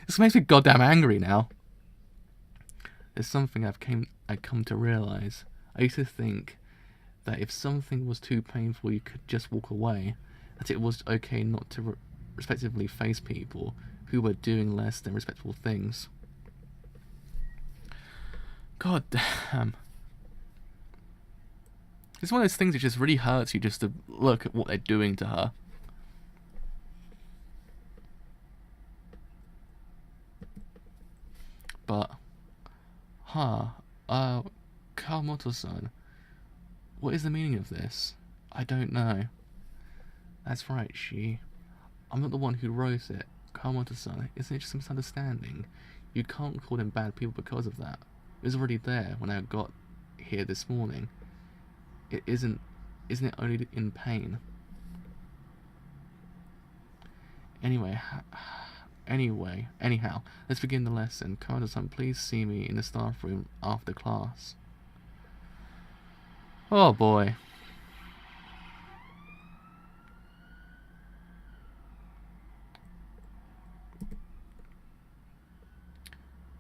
this makes me goddamn angry now. There's something I've come to realize. I used to think that if something was too painful, you could just walk away. That it was okay not to respectively face people who were doing less than respectful things. God damn. It's one of those things that just really hurts you just to look at what they're doing to her. But, Kawamoto-san, what is the meaning of this? I don't know. That's right, I'm not the one who wrote it. Kawamoto-san, isn't it just a misunderstanding? You can't call them bad people because of that. It was already there when I got here this morning. Isn't it only in pain? Anyhow, let's begin the lesson. Kawamoto-san, please see me in the staff room after class. Oh boy.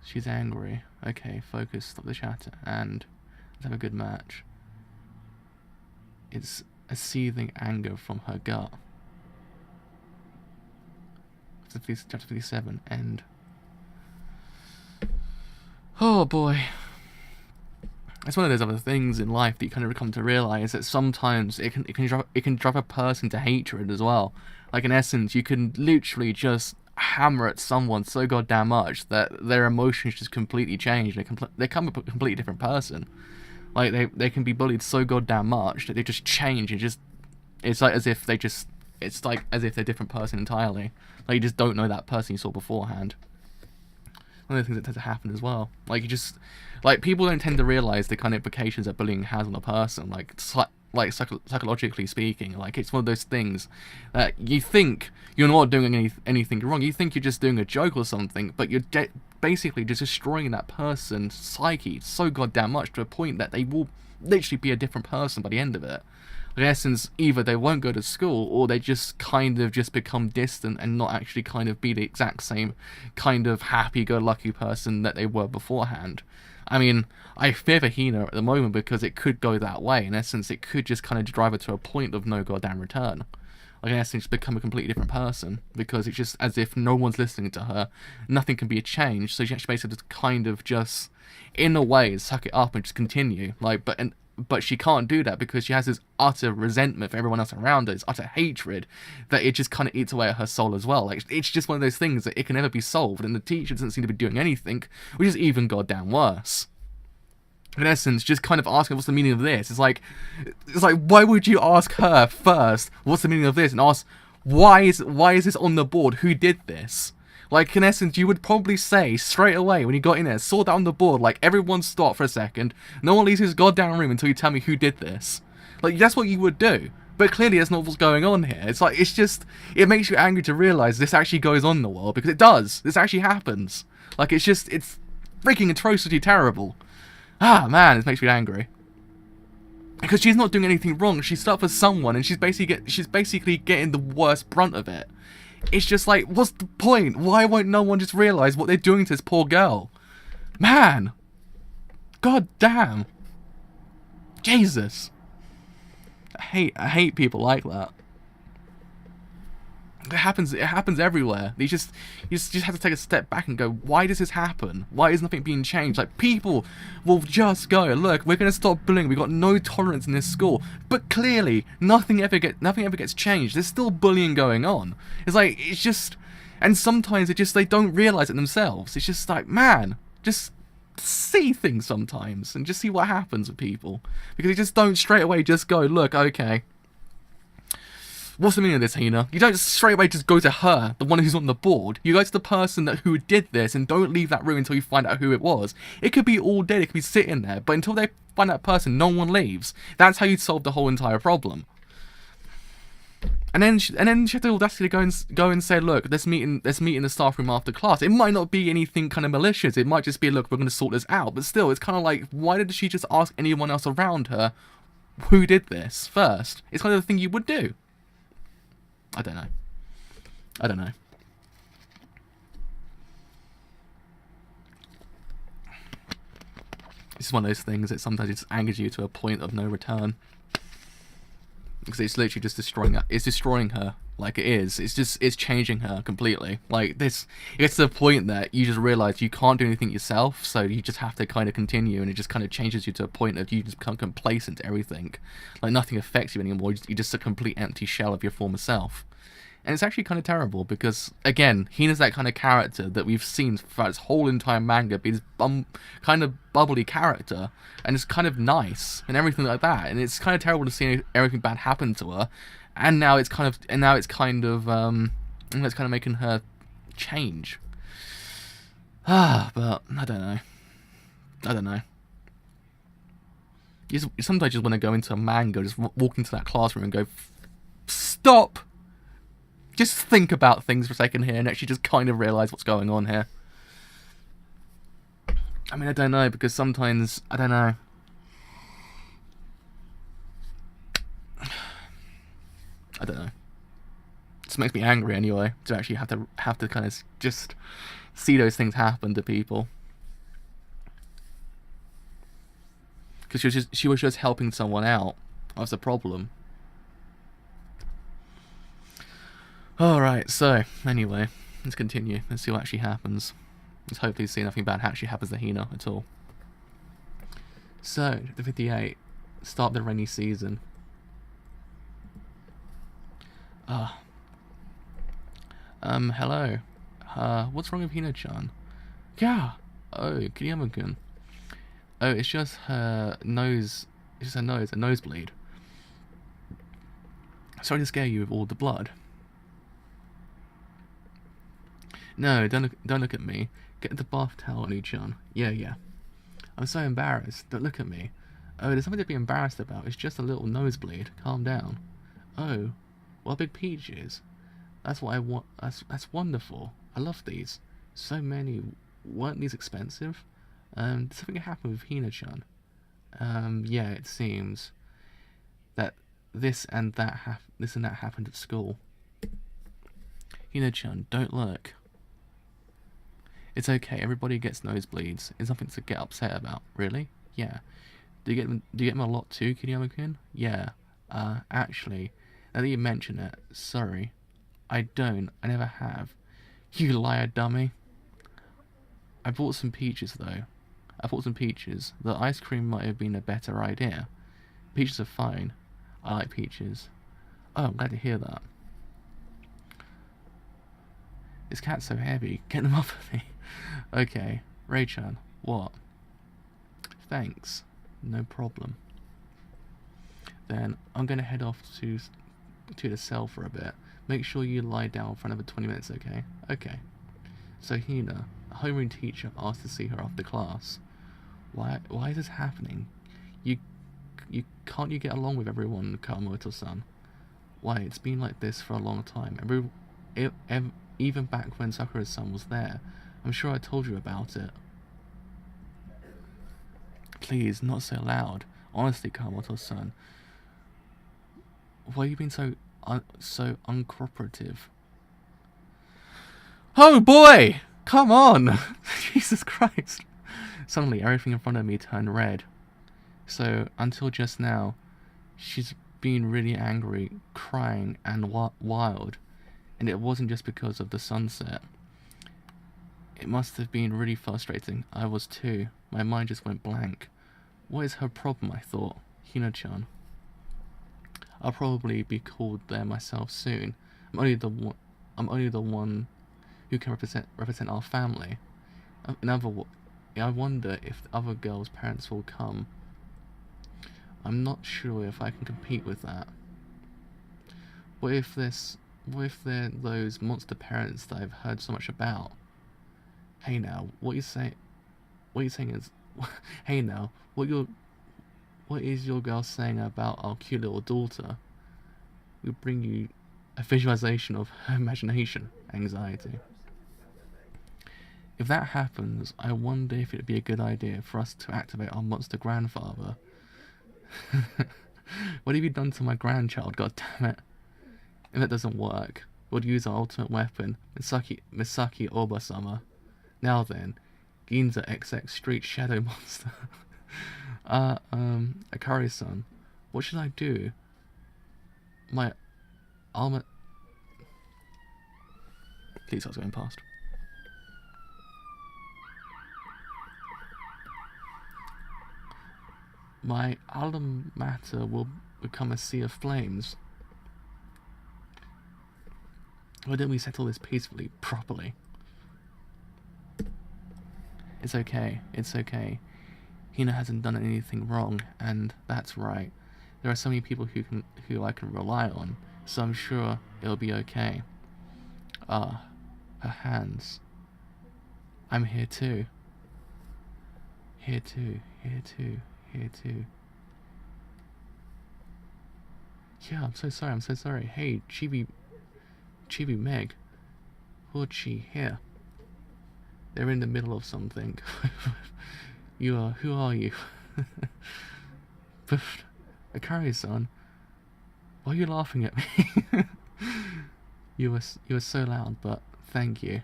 She's angry. Okay, focus, stop the chatter, and let's have a good match. It's a seething anger from her gut. Chapter 57, end. Oh boy. It's one of those other things in life that you kind of come to realize that sometimes it can drive a person to hatred as well. Like, in essence, you can literally just hammer at someone so goddamn much that their emotions just completely change. They become a completely different person. Like, they can be bullied so goddamn much that they just change and just, it's like as if they're a different person entirely. Like, you just don't know that person you saw beforehand. One of the things that tends to happen as well. Like, people don't tend to realize the kind of implications that bullying has on a person. Psychologically speaking, like, it's one of those things that you think you're not doing anything wrong. You think you're just doing a joke or something, but you're basically just destroying that person's psyche so goddamn much to a point that they will literally be a different person by the end of it. In essence, either they won't go to school, or they just kind of just become distant and not actually kind of be the exact same kind of happy-go-lucky person that they were beforehand. I mean, I fear for Hina at the moment because it could go that way. In essence, it could just kind of drive her to a point of no goddamn return. Like, in essence, become a completely different person, because it's just as if no one's listening to her, nothing can be changed, so she actually basically just kind of just, in a way, suck it up and just continue. Like, but she can't do that because she has this utter resentment for everyone else around her, this utter hatred, that it just kind of eats away at her soul as well. Like, it's just one of those things that it can never be solved, and the teacher doesn't seem to be doing anything, which is even goddamn worse. In essence, just kind of asking what's the meaning of this. It's like, why would you ask her first what's the meaning of this, and ask why is this on the board? Who did this? Like, in essence, you would probably say straight away when you got in there, saw that on the board, like, everyone stop for a second, no one leaves his goddamn room until you tell me who did this. Like, that's what you would do. But clearly that's not what's going on here. It's like, it makes you angry to realise this actually goes on in the world, because it does. This actually happens. Like, it's freaking atrocity terrible. Ah, man, it makes me angry. Because she's not doing anything wrong. She stuck for someone, and she's basically getting the worst brunt of it. It's just like, what's the point? Why won't no one just realise what they're doing to this poor girl? Man! God damn! Jesus! I hate people like that. It happens everywhere. You just have to take a step back and go, why does this happen? Why is nothing being changed? Like, people will just go, look, we're going to stop bullying. We've got no tolerance in this school. But clearly, nothing ever gets changed. There's still bullying going on. It's like, it's just... And sometimes they don't realise it themselves. It's just like, man, just see things sometimes and just see what happens with people. Because they just don't straight away just go, look, okay... What's the meaning of this, Hina? You don't straight away just go to her, the one who's on the board. You go to the person who did this and don't leave that room until you find out who it was. It could be all day, it could be sitting there, but until they find that person, no one leaves. That's how you solve the whole entire problem. And then she had the audacity to go and say, look, let's meet in the staff room after class. It might not be anything kind of malicious. It might just be, look, we're going to sort this out. But still, it's kind of like, why did she just ask anyone else around her who did this first? It's kind of the thing you would do. I don't know. It's one of those things that sometimes it just angers you to a point of no return. Because it's literally just destroying her. It's destroying her. Like, it is. It's changing her completely. Like, this, it gets to the point that you just realise you can't do anything yourself, so you just have to kind of continue, and it just kind of changes you to a point of you just become complacent to everything. Like, nothing affects you anymore. You're just a complete empty shell of your former self. And it's actually kind of terrible because, again, Hina's that kind of character that we've seen throughout this whole entire manga be this kind of bubbly character, and it's kind of nice and everything like that. And it's kind of terrible to see everything bad happen to her, and now it's kind of making her change. But I don't know. You sometimes just want to go into a manga, just walk into that classroom and go, stop. Just think about things for a second here and actually just kind of realise what's going on here. I mean, I don't know, because sometimes, I don't know. It just makes me angry anyway, to actually have to kind of just see those things happen to people. Because she was just helping someone out. That's the problem. Alright, so, anyway, let's continue. Let's see what actually happens. Let's hopefully see nothing bad actually happens to Hina at all. So, chapter 58. Start the rainy season. Hello. What's wrong with Hina-chan? Yeah! Oh, Kiriyama-kun. Oh, it's just her nose. It's just her nose, a nosebleed. Sorry to scare you with all the blood. No, don't look at me. Get the bath towel, Anu-chan. Yeah. I'm so embarrassed. Don't look at me. Oh, there's something to be embarrassed about. It's just a little nosebleed. Calm down. Oh, what a big peach is. That's what I want. That's wonderful. I love these. So many. Weren't these expensive? Did something happen with Hina-chan? Yeah, it seems that this and that happened at school. Hina-chan, don't look. It's okay, everybody gets nosebleeds. It's nothing to get upset about. Really? Yeah. Do you get them a lot too, Kiriyama-kun? Yeah. Actually, now that you mention it, sorry. I don't. I never have. You liar, dummy. I bought some peaches, though. The ice cream might have been a better idea. Peaches are fine. I like peaches. Oh, I'm glad to hear that. This cat's so heavy. Get them off of me. Okay. Ray-chan. What? Thanks. No problem. Then I'm going to head off to the cell for a bit. Make sure you lie down for another 20 minutes, okay? Okay. So Hina, a homeroom teacher asked to see her after class. Why is this happening? Can't you get along with everyone, Kawamoto-san? Why, it's been like this for a long time. Even back when Sakura-san was there. I'm sure I told you about it. Please, not so loud. Honestly, Kawamoto-san. Why are you being so uncooperative? Oh boy! Come on! Jesus Christ. Suddenly, everything in front of me turned red. So, until just now, she's been really angry, crying, and wild. And it wasn't just because of the sunset. It must have been really frustrating. I was too. My mind just went blank. What is her problem, I thought. Hina-chan. I'll probably be called there myself soon. I'm only the one who can represent our family. I wonder if the other girls' parents will come. I'm not sure if I can compete with that. What if they're those monster parents that I've heard so much about? Hey now, what you saying is, hey now, what is your girl saying about our cute little daughter? We bring you a visualization of her imagination, anxiety. If that happens, I wonder if it'd be a good idea for us to activate our monster grandfather. What have you done to my grandchild, god damn it? If that doesn't work, we'll use our ultimate weapon, Misaki Obasama. Now then, Ginza XX Street Shadow Monster. Akari-san, what should I do? My armor... Please, I was going past. My alum matter will become a sea of flames. Why don't we settle this peacefully, properly? It's okay, it's okay. Hina hasn't done anything wrong, and that's right. There are so many people who I can rely on, so I'm sure it'll be okay. Ah, her hands. I'm here too. Here too, here too, here too. Yeah, I'm so sorry. Hey, Chibi Meg. What's here? They're in the middle of something. Who are you? Akari-san, why are you laughing at me? You were so loud, but thank you.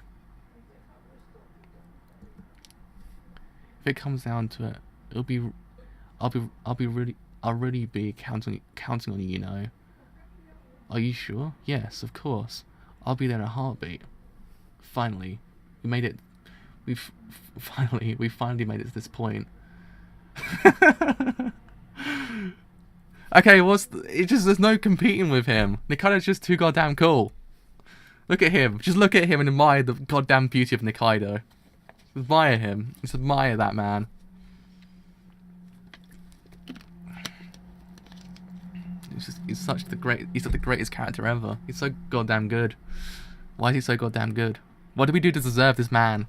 If it comes down to it, I'll really be counting on you, you know. Are you sure? Yes, of course. I'll be there in a heartbeat. Finally, we made it. We finally made it to this point. Okay, there's no competing with him. Nikaido's just too goddamn cool. Look at him. Just look at him and admire the goddamn beauty of Nikaido. Admire him. Just admire that man. He's the greatest character ever. He's so goddamn good. Why is he so goddamn good? What do we do to deserve this man?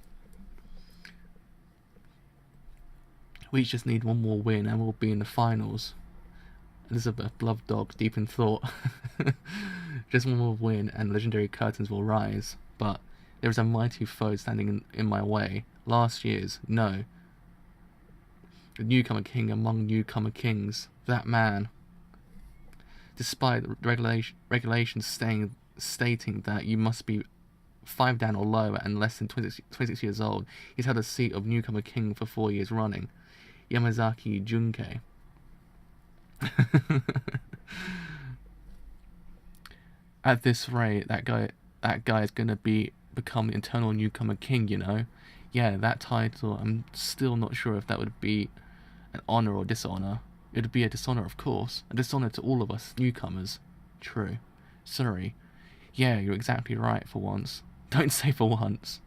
We just need one more win and we'll be in the finals. Elizabeth, beloved dog, deep in thought. Just one more win and legendary curtains will rise. But there is a mighty foe standing in my way. Last year's, no. The newcomer king among newcomer kings. That man. Despite the regulations stating that you must be 5 down or lower and less than 26 years old, he's held the seat of newcomer king for 4 years running. Yamazaki Junkei. At this rate, that guy is gonna become the eternal newcomer king, you know. Yeah, that title, I'm still not sure if that would be an honor or dishonor. It would be a dishonor, of course. A dishonor to all of us newcomers. True. Sorry. Yeah, you're exactly right for once. Don't say for once.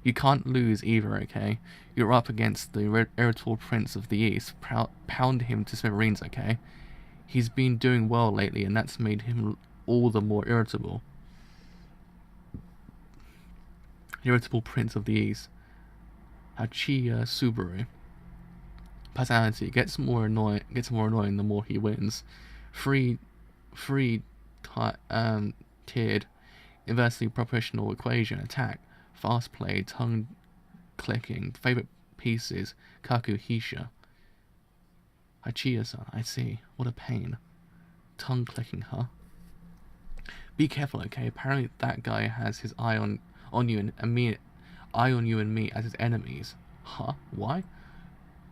You can't lose either, okay? You're up against the irritable Prince of the East. Pound him to smithereens, okay? He's been doing well lately, and that's made him all the more irritable. Irritable Prince of the East. Hachiya Subaru. Personality gets more annoying the more he wins. Tiered, inversely proportional equation attack. Fast play, tongue clicking. Favorite pieces, Kaku Hisha. Hachiya-san, I see. What a pain. Tongue clicking, huh? Be careful, okay? Apparently that guy has his eye on you and me as his enemies. Huh? Why?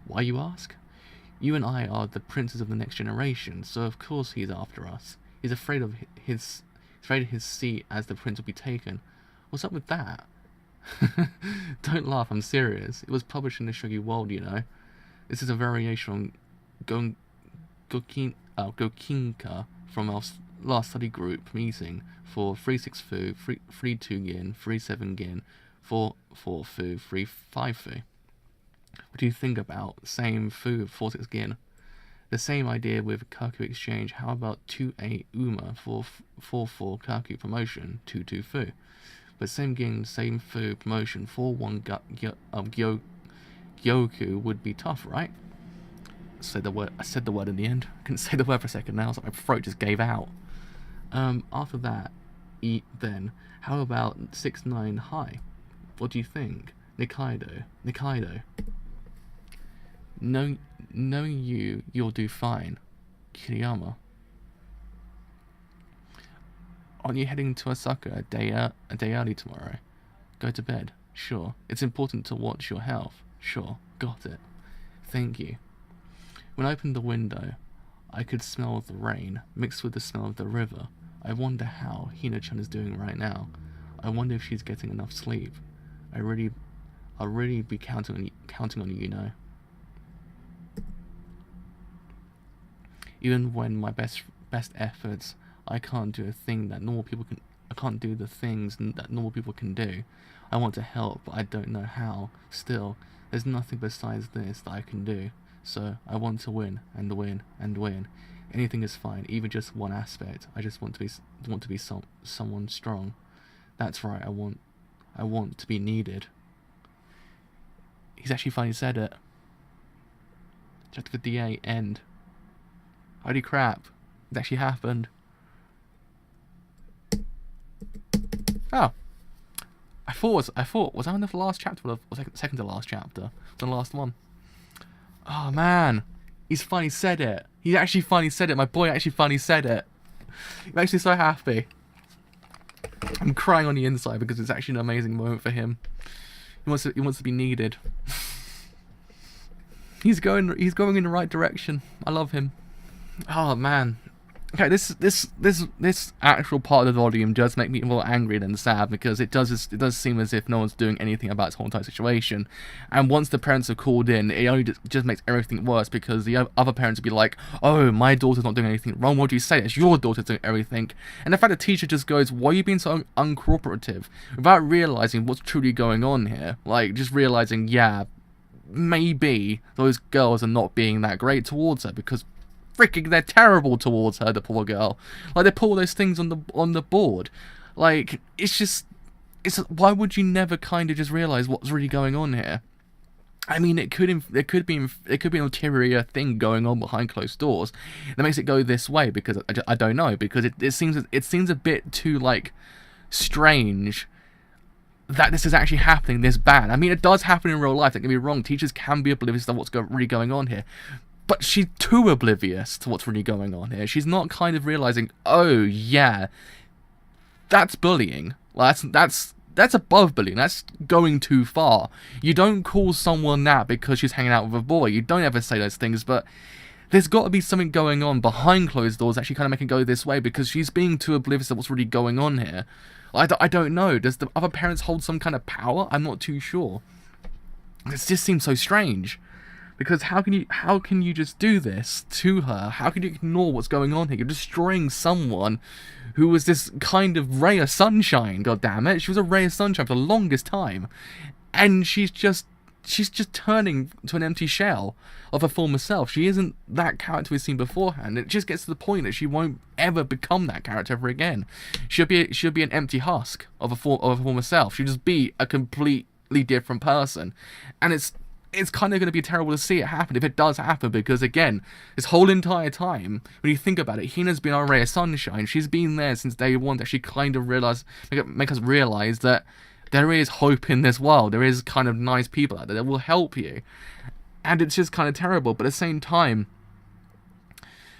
Why, you ask? You and I are the princes of the next generation, so of course he's after us. He's afraid of his traded his seat as the prince would be taken. What's up with that? Don't laugh, I'm serious. It was published in the Shogi World, you know. This is a variation on Gokinka from our last study group meeting for 36 fu, 32 yen, 37 yen, 44 fu, 35 fu. What do you think about same fu 46 yen? The same idea with Kaku exchange. How about 2A Uma for 44 Kaku promotion, 22 fu? But same game, same fu promotion, 41 Gyoku would be tough, right? I said the word in the end. I couldn't say the word for a second now, so my throat just gave out. After that, then, how about 6-9 high? What do you think? Nikaido. Knowing you'll do fine. Kiriyama. Aren't you heading to Osaka a day early tomorrow? Go to bed. Sure. It's important to watch your health. Sure. Got it. Thank you. When I opened the window, I could smell the rain, mixed with the smell of the river. I wonder how Hina-chan is doing right now. I wonder if she's getting enough sleep. I'll really be counting on you, you know. Even when my best efforts, I can't do a thing that normal people can. I can't do the things that normal people can do. I want to help, but I don't know how. Still, there's nothing besides this that I can do. So I want to win and win and win. Anything is fine, even just one aspect. I just want to be someone strong. That's right. I want to be needed. He's actually finally said it. Chapter 58 end. Holy crap! It actually happened. Oh, I thought was I in the last chapter or second to last chapter? The last one. Oh man, he's finally said it. He actually finally said it. My boy actually finally said it. It makes me so happy. I'm crying on the inside because it's actually an amazing moment for him. He wants to be needed. He's going in the right direction. I love him. Oh man. Okay, this actual part of the volume does make me more angry than sad, because it does seem as if no one's doing anything about this whole entire situation. And once the parents are called in, it only just makes everything worse, because the other parents would be like, "Oh, my daughter's not doing anything wrong. What do you say? It's your daughter doing everything." And the fact the teacher just goes, "Why are you being so uncooperative?" without realizing what's truly going on here. Like, just realizing, yeah, maybe those girls are not being that great towards her, because freaking they're terrible towards her, the poor girl. Like, they put all those things on the board. Like, it's why would you never kind of just realize what's really going on here? I mean, it could be an ulterior thing going on behind closed doors that makes it go this way, because I don't know, because it seems a bit too, like, strange that this is actually happening this bad. I mean, it does happen in real life, don't get me wrong. Teachers can be oblivious to what's really going on here. But she's too oblivious to what's really going on here. She's not kind of realizing, oh yeah, that's bullying. Well, that's above bullying. That's going too far. You don't call someone that because she's hanging out with a boy. You don't ever say those things, but there's got to be something going on behind closed doors actually kind of make it go this way, because she's being too oblivious to what's really going on here. I don't know. Does the other parents hold some kind of power? I'm not too sure. It just seems so strange. Because how can you just do this to her? How can you ignore what's going on here? You're destroying someone who was this kind of ray of sunshine, god damn it. She was a ray of sunshine for the longest time. And she's just turning to an empty shell of her former self. She isn't that character we've seen beforehand. It just gets to the point that she won't ever become that character ever again. She'll be an empty husk of a former self. She'll just be a completely different person. And it's kind of going to be terrible to see it happen if it does happen, because again, this whole entire time, when you think about it, Hina's been our ray of sunshine. She's been there since day one to actually kind of make us realize that there is hope in this world. There is kind of nice people out there that will help you. And it's just kind of terrible, but at the same time,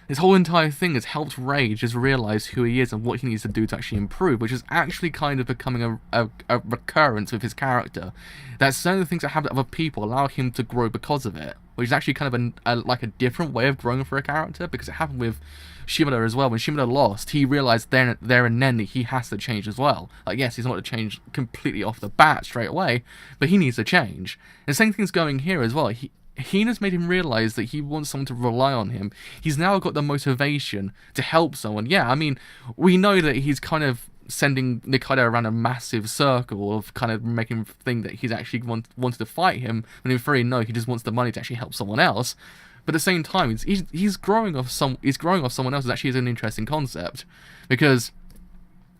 this whole entire thing has helped Ray just realize who he is and what he needs to do to actually improve, which is actually kind of becoming a recurrence with his character. That certain things that happen to other people allow him to grow because of it, which is actually kind of like a different way of growing for a character, because it happened with Shimada as well. When Shimada lost, he realized there and then that he has to change as well. Like, yes, he's not to change completely off the bat straight away, but he needs to change. And the same thing's going here as well. Hina's made him realize that he wants someone to rely on him. He's now got the motivation to help someone. Yeah, I mean, we know that he's kind of sending Nikaido around a massive circle of kind of making him think that he's actually wanted to fight him, when in theory, no, he just wants the money to actually help someone else. But at the same time, he's growing off someone else. Is actually an interesting concept, because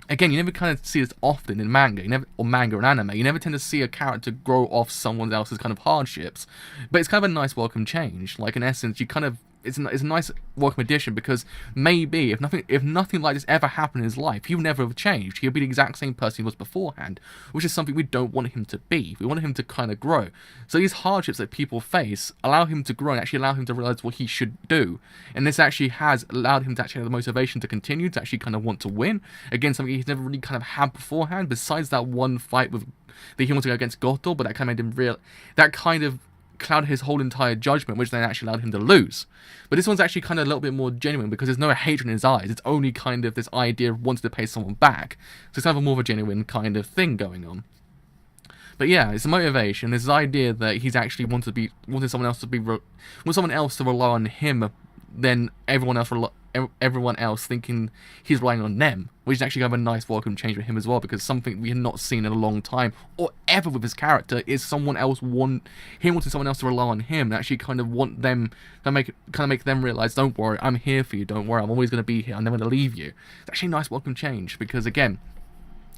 again, you never kind of see this often in manga, or manga and anime. You never tend to see a character grow off someone else's kind of hardships, but it's kind of a nice welcome change. Like, in essence, you kind of it's a nice welcome addition, because maybe if nothing like this ever happened in his life, he would never have changed. He'll be the exact same person he was beforehand, which is something we don't want him to be. We want him to kind of grow. So these hardships that people face allow him to grow and actually allow him to realize what he should do. And this actually has allowed him to actually have the motivation to continue, to actually kind of want to win against something he's never really kind of had beforehand, besides that one fight that he wanted to go against Goto, but that kind of made him that kind of clouded his whole entire judgment, which then actually allowed him to lose. But this one's actually kind of a little bit more genuine, because there's no hatred in his eyes. It's only kind of this idea of wanting to pay someone back. So it's kind of more of a genuine kind of thing going on. But yeah, it's a motivation. There's this idea that he's actually wanted someone else to rely on him, than everyone else thinking he's relying on them, which is actually kind of a nice welcome change for him as well, because something we have not seen in a long time, or ever with his character, is wanting someone else to rely on him, and actually kind of want them to make them realize, don't worry, I'm here for you, don't worry, I'm always going to be here, I'm never going to leave you. It's actually a nice welcome change, because again,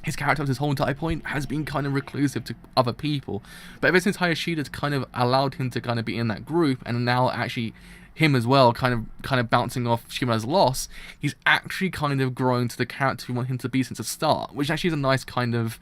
his character up to this whole entire point has been kind of reclusive to other people, but ever since Hayashida's kind of allowed him to kind of be in that group, and now actually him as well, kind of bouncing off Shimada's loss, he's actually kind of growing to the character we want him to be since the start, which actually is a nice kind of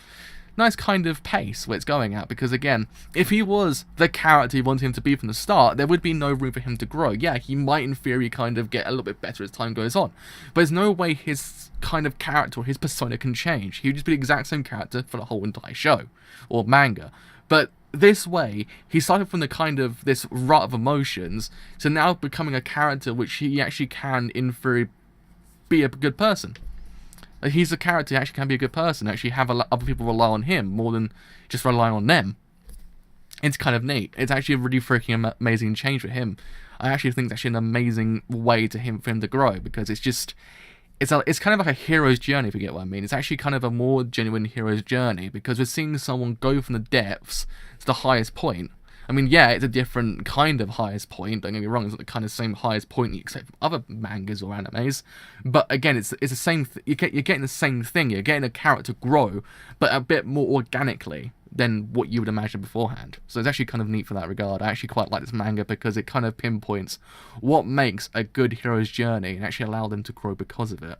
pace where it's going at, because again, if he was the character you wanted him to be from the start, there would be no room for him to grow. Yeah, he might in theory kind of get a little bit better as time goes on, but there's no way his kind of character or his persona can change. He would just be the exact same character for the whole entire show or manga. But this way, he started from the kind of this rut of emotions to now becoming a character which he actually can, in theory, be a good person. He's a character who actually can be a good person, actually have other people rely on him more than just relying on them. It's kind of neat. It's actually a really freaking amazing change for him. I actually think it's actually an amazing way for him to grow, because it's kind of like a hero's journey, if you get what I mean. It's actually kind of a more genuine hero's journey, because we're seeing someone go from the depths to the highest point. I mean, yeah, it's a different kind of highest point, don't get me wrong, it's not the kind of same highest point you expect from other mangas or animes, but again, it's the same, you're getting the same thing, you're getting a character grow, but a bit more organically than what you would imagine beforehand. So it's actually kind of neat for that regard. I actually quite like this manga, because it kind of pinpoints what makes a good hero's journey, and actually allow them to grow because of it.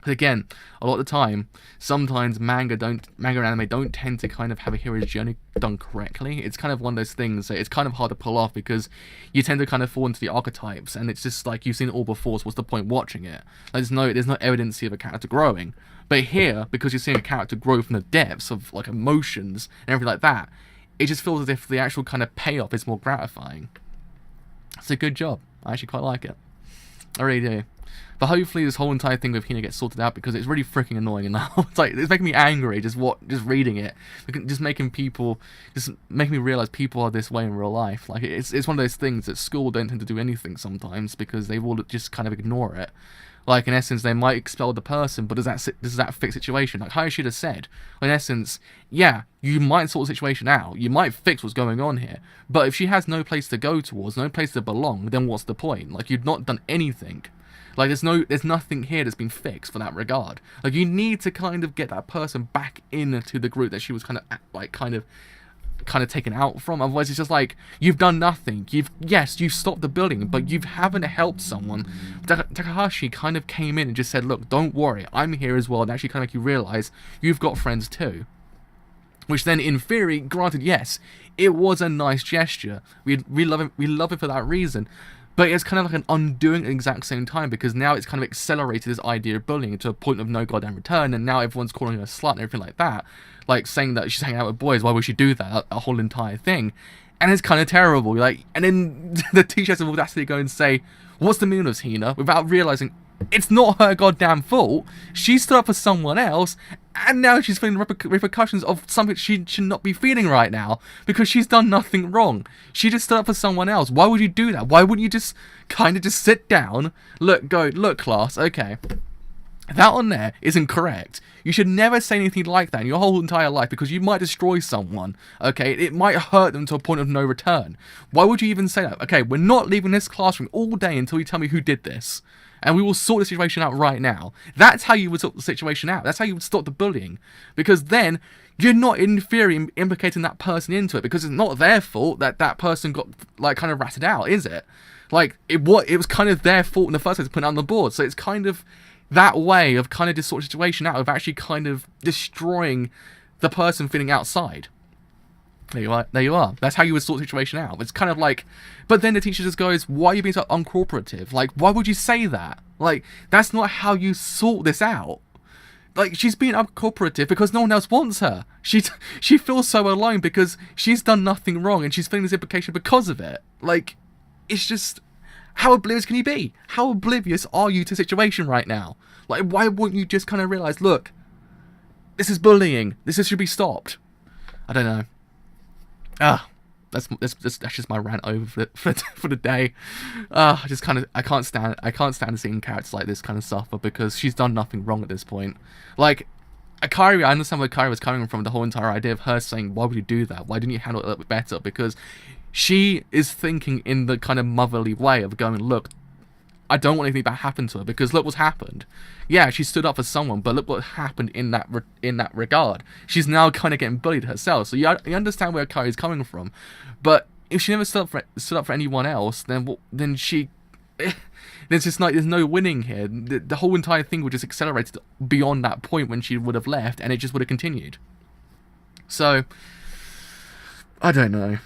Again, a lot of the time, sometimes manga and anime don't tend to kind of have a hero's journey done correctly. It's kind of one of those things that it's kind of hard to pull off, because you tend to kind of fall into the archetypes, and it's just like you've seen it all before, so what's the point watching it? Like, there's no evidence of a character growing. But here, because you're seeing a character grow from the depths of like emotions and everything like that, it just feels as if the actual kind of payoff is more gratifying. It's a good job. I actually quite like it. I really do. But hopefully this whole entire thing with Hina gets sorted out, because it's really freaking annoying now. It's making me angry just reading it. Just making me realise people are this way in real life. Like, it's one of those things that school don't tend to do anything sometimes, because they will just kind of ignore it. Like, in essence, they might expel the person, but does that fix the situation? Like Hayashida said, in essence, yeah, you might sort the situation out, you might fix what's going on here, but if she has no place to go towards, no place to belong, then what's the point? Like, you've not done anything. Like, there's nothing here that's been fixed for that regard. Like, you need to kind of get that person back into the group that she was kind of taken out from. Otherwise, it's just like, you've done nothing. You've stopped the building, but you haven't helped someone. Takahashi kind of came in and just said, look, don't worry, I'm here as well, and actually kind of make you realize you've got friends too. Which then, in theory, granted, yes, it was a nice gesture. We love it for that reason. But it's kind of like an undoing at the exact same time, because now it's kind of accelerated this idea of bullying to a point of no goddamn return, and now everyone's calling her a slut and everything like that. like saying that she's hanging out with boys. Why would she do that? A whole entire thing. And it's kind of terrible. Like, and then the teacher has the audacity to go and say, "What's the meaning of this, Hina?" Without realizing it's not her goddamn fault. She stood up for someone else, and now she's feeling repercussions of something she should not be feeling right now because she's done nothing wrong. She just stood up for someone else. Why would you do that? Why wouldn't you just kind of just sit down, look, class, okay, that one there isn't correct. You should never say anything like that in your whole entire life because you might destroy someone, okay? It might hurt them to a point of no return. Why would you even say that? Okay, we're not leaving this classroom all day until you tell me who did this. And we will sort the situation out right now. That's how you would sort the situation out. That's how you would stop the bullying. Because then, you're not in theory implicating that person into it. Because it's not their fault that that person got, like, kind of ratted out, is it? Like, it was kind of their fault in the first place to put it on the board. So it's kind of that way of kind of just sort the situation out, of actually kind of destroying the person feeling outside. There you are. That's how you would sort the situation out. It's kind of like, but then the teacher just goes, "Why are you being so uncooperative? Like, why would you say that? Like, that's not how you sort this out." Like, she's being uncooperative because no one else wants her. She feels so alone because she's done nothing wrong and she's feeling this implication because of it. Like, it's just, how oblivious can you be? How oblivious are you to the situation right now? Like, why wouldn't you just kind of realize, look, this is bullying. This should be stopped. I don't know. That's just my rant over for the day. I can't stand seeing characters like this kind of suffer because she's done nothing wrong at this point. Like, Akari, I understand where Akari was coming from, the whole entire idea of her saying, "Why would you do that? Why didn't you handle it a little bit better?" Because she is thinking in the kind of motherly way of going, "Look, I don't want anything bad to happen to her because look what's happened. Yeah, she stood up for someone, but look what happened in that regard. She's now kind of getting bullied herself." So you understand where Akari's coming from, but if she never stood up for anyone else, then she, there's just like, there's no winning here. The whole entire thing would just accelerated beyond that point when she would have left, and it just would have continued. So I don't know.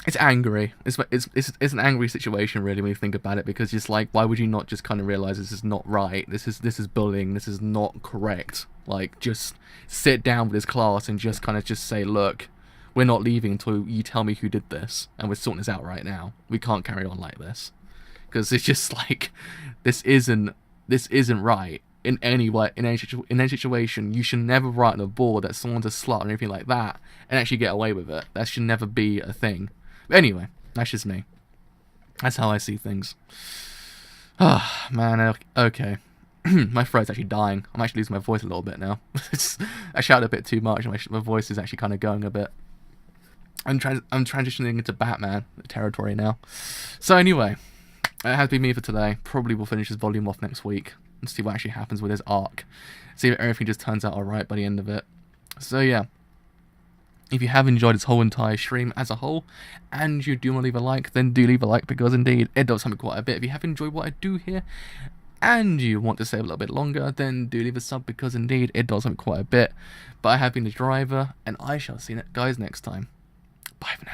It's angry. It's an angry situation, really, when you think about it, because it's like, why would you not just kind of realize this is not right? This is bullying. This is not correct. Like, just sit down with this class and just kind of just say, "Look, we're not leaving until you tell me who did this, and we're sorting this out right now. We can't carry on like this," because it's just like, this isn't right in any way, in any situation. You should never write on a board that someone's a slut or anything like that and actually get away with it. That should never be a thing. Anyway, that's just me. That's how I see things. Ah, man, okay. My throat's actually dying. I'm actually losing my voice a little bit now. I shouted a bit too much, and my voice is actually kind of going a bit. I'm transitioning into Batman territory now. So anyway, it has been me for today. Probably will finish this volume off next week and see what actually happens with this arc. See if everything just turns out alright by the end of it. So yeah. If you have enjoyed this whole entire stream as a whole, and you do want to leave a like, then do leave a like, because indeed it does help me quite a bit. If you have enjoyed what I do here, and you want to stay a little bit longer, then do leave a sub, because indeed it does help me quite a bit. But I have been the driver, and I shall see you guys next time. Bye for now.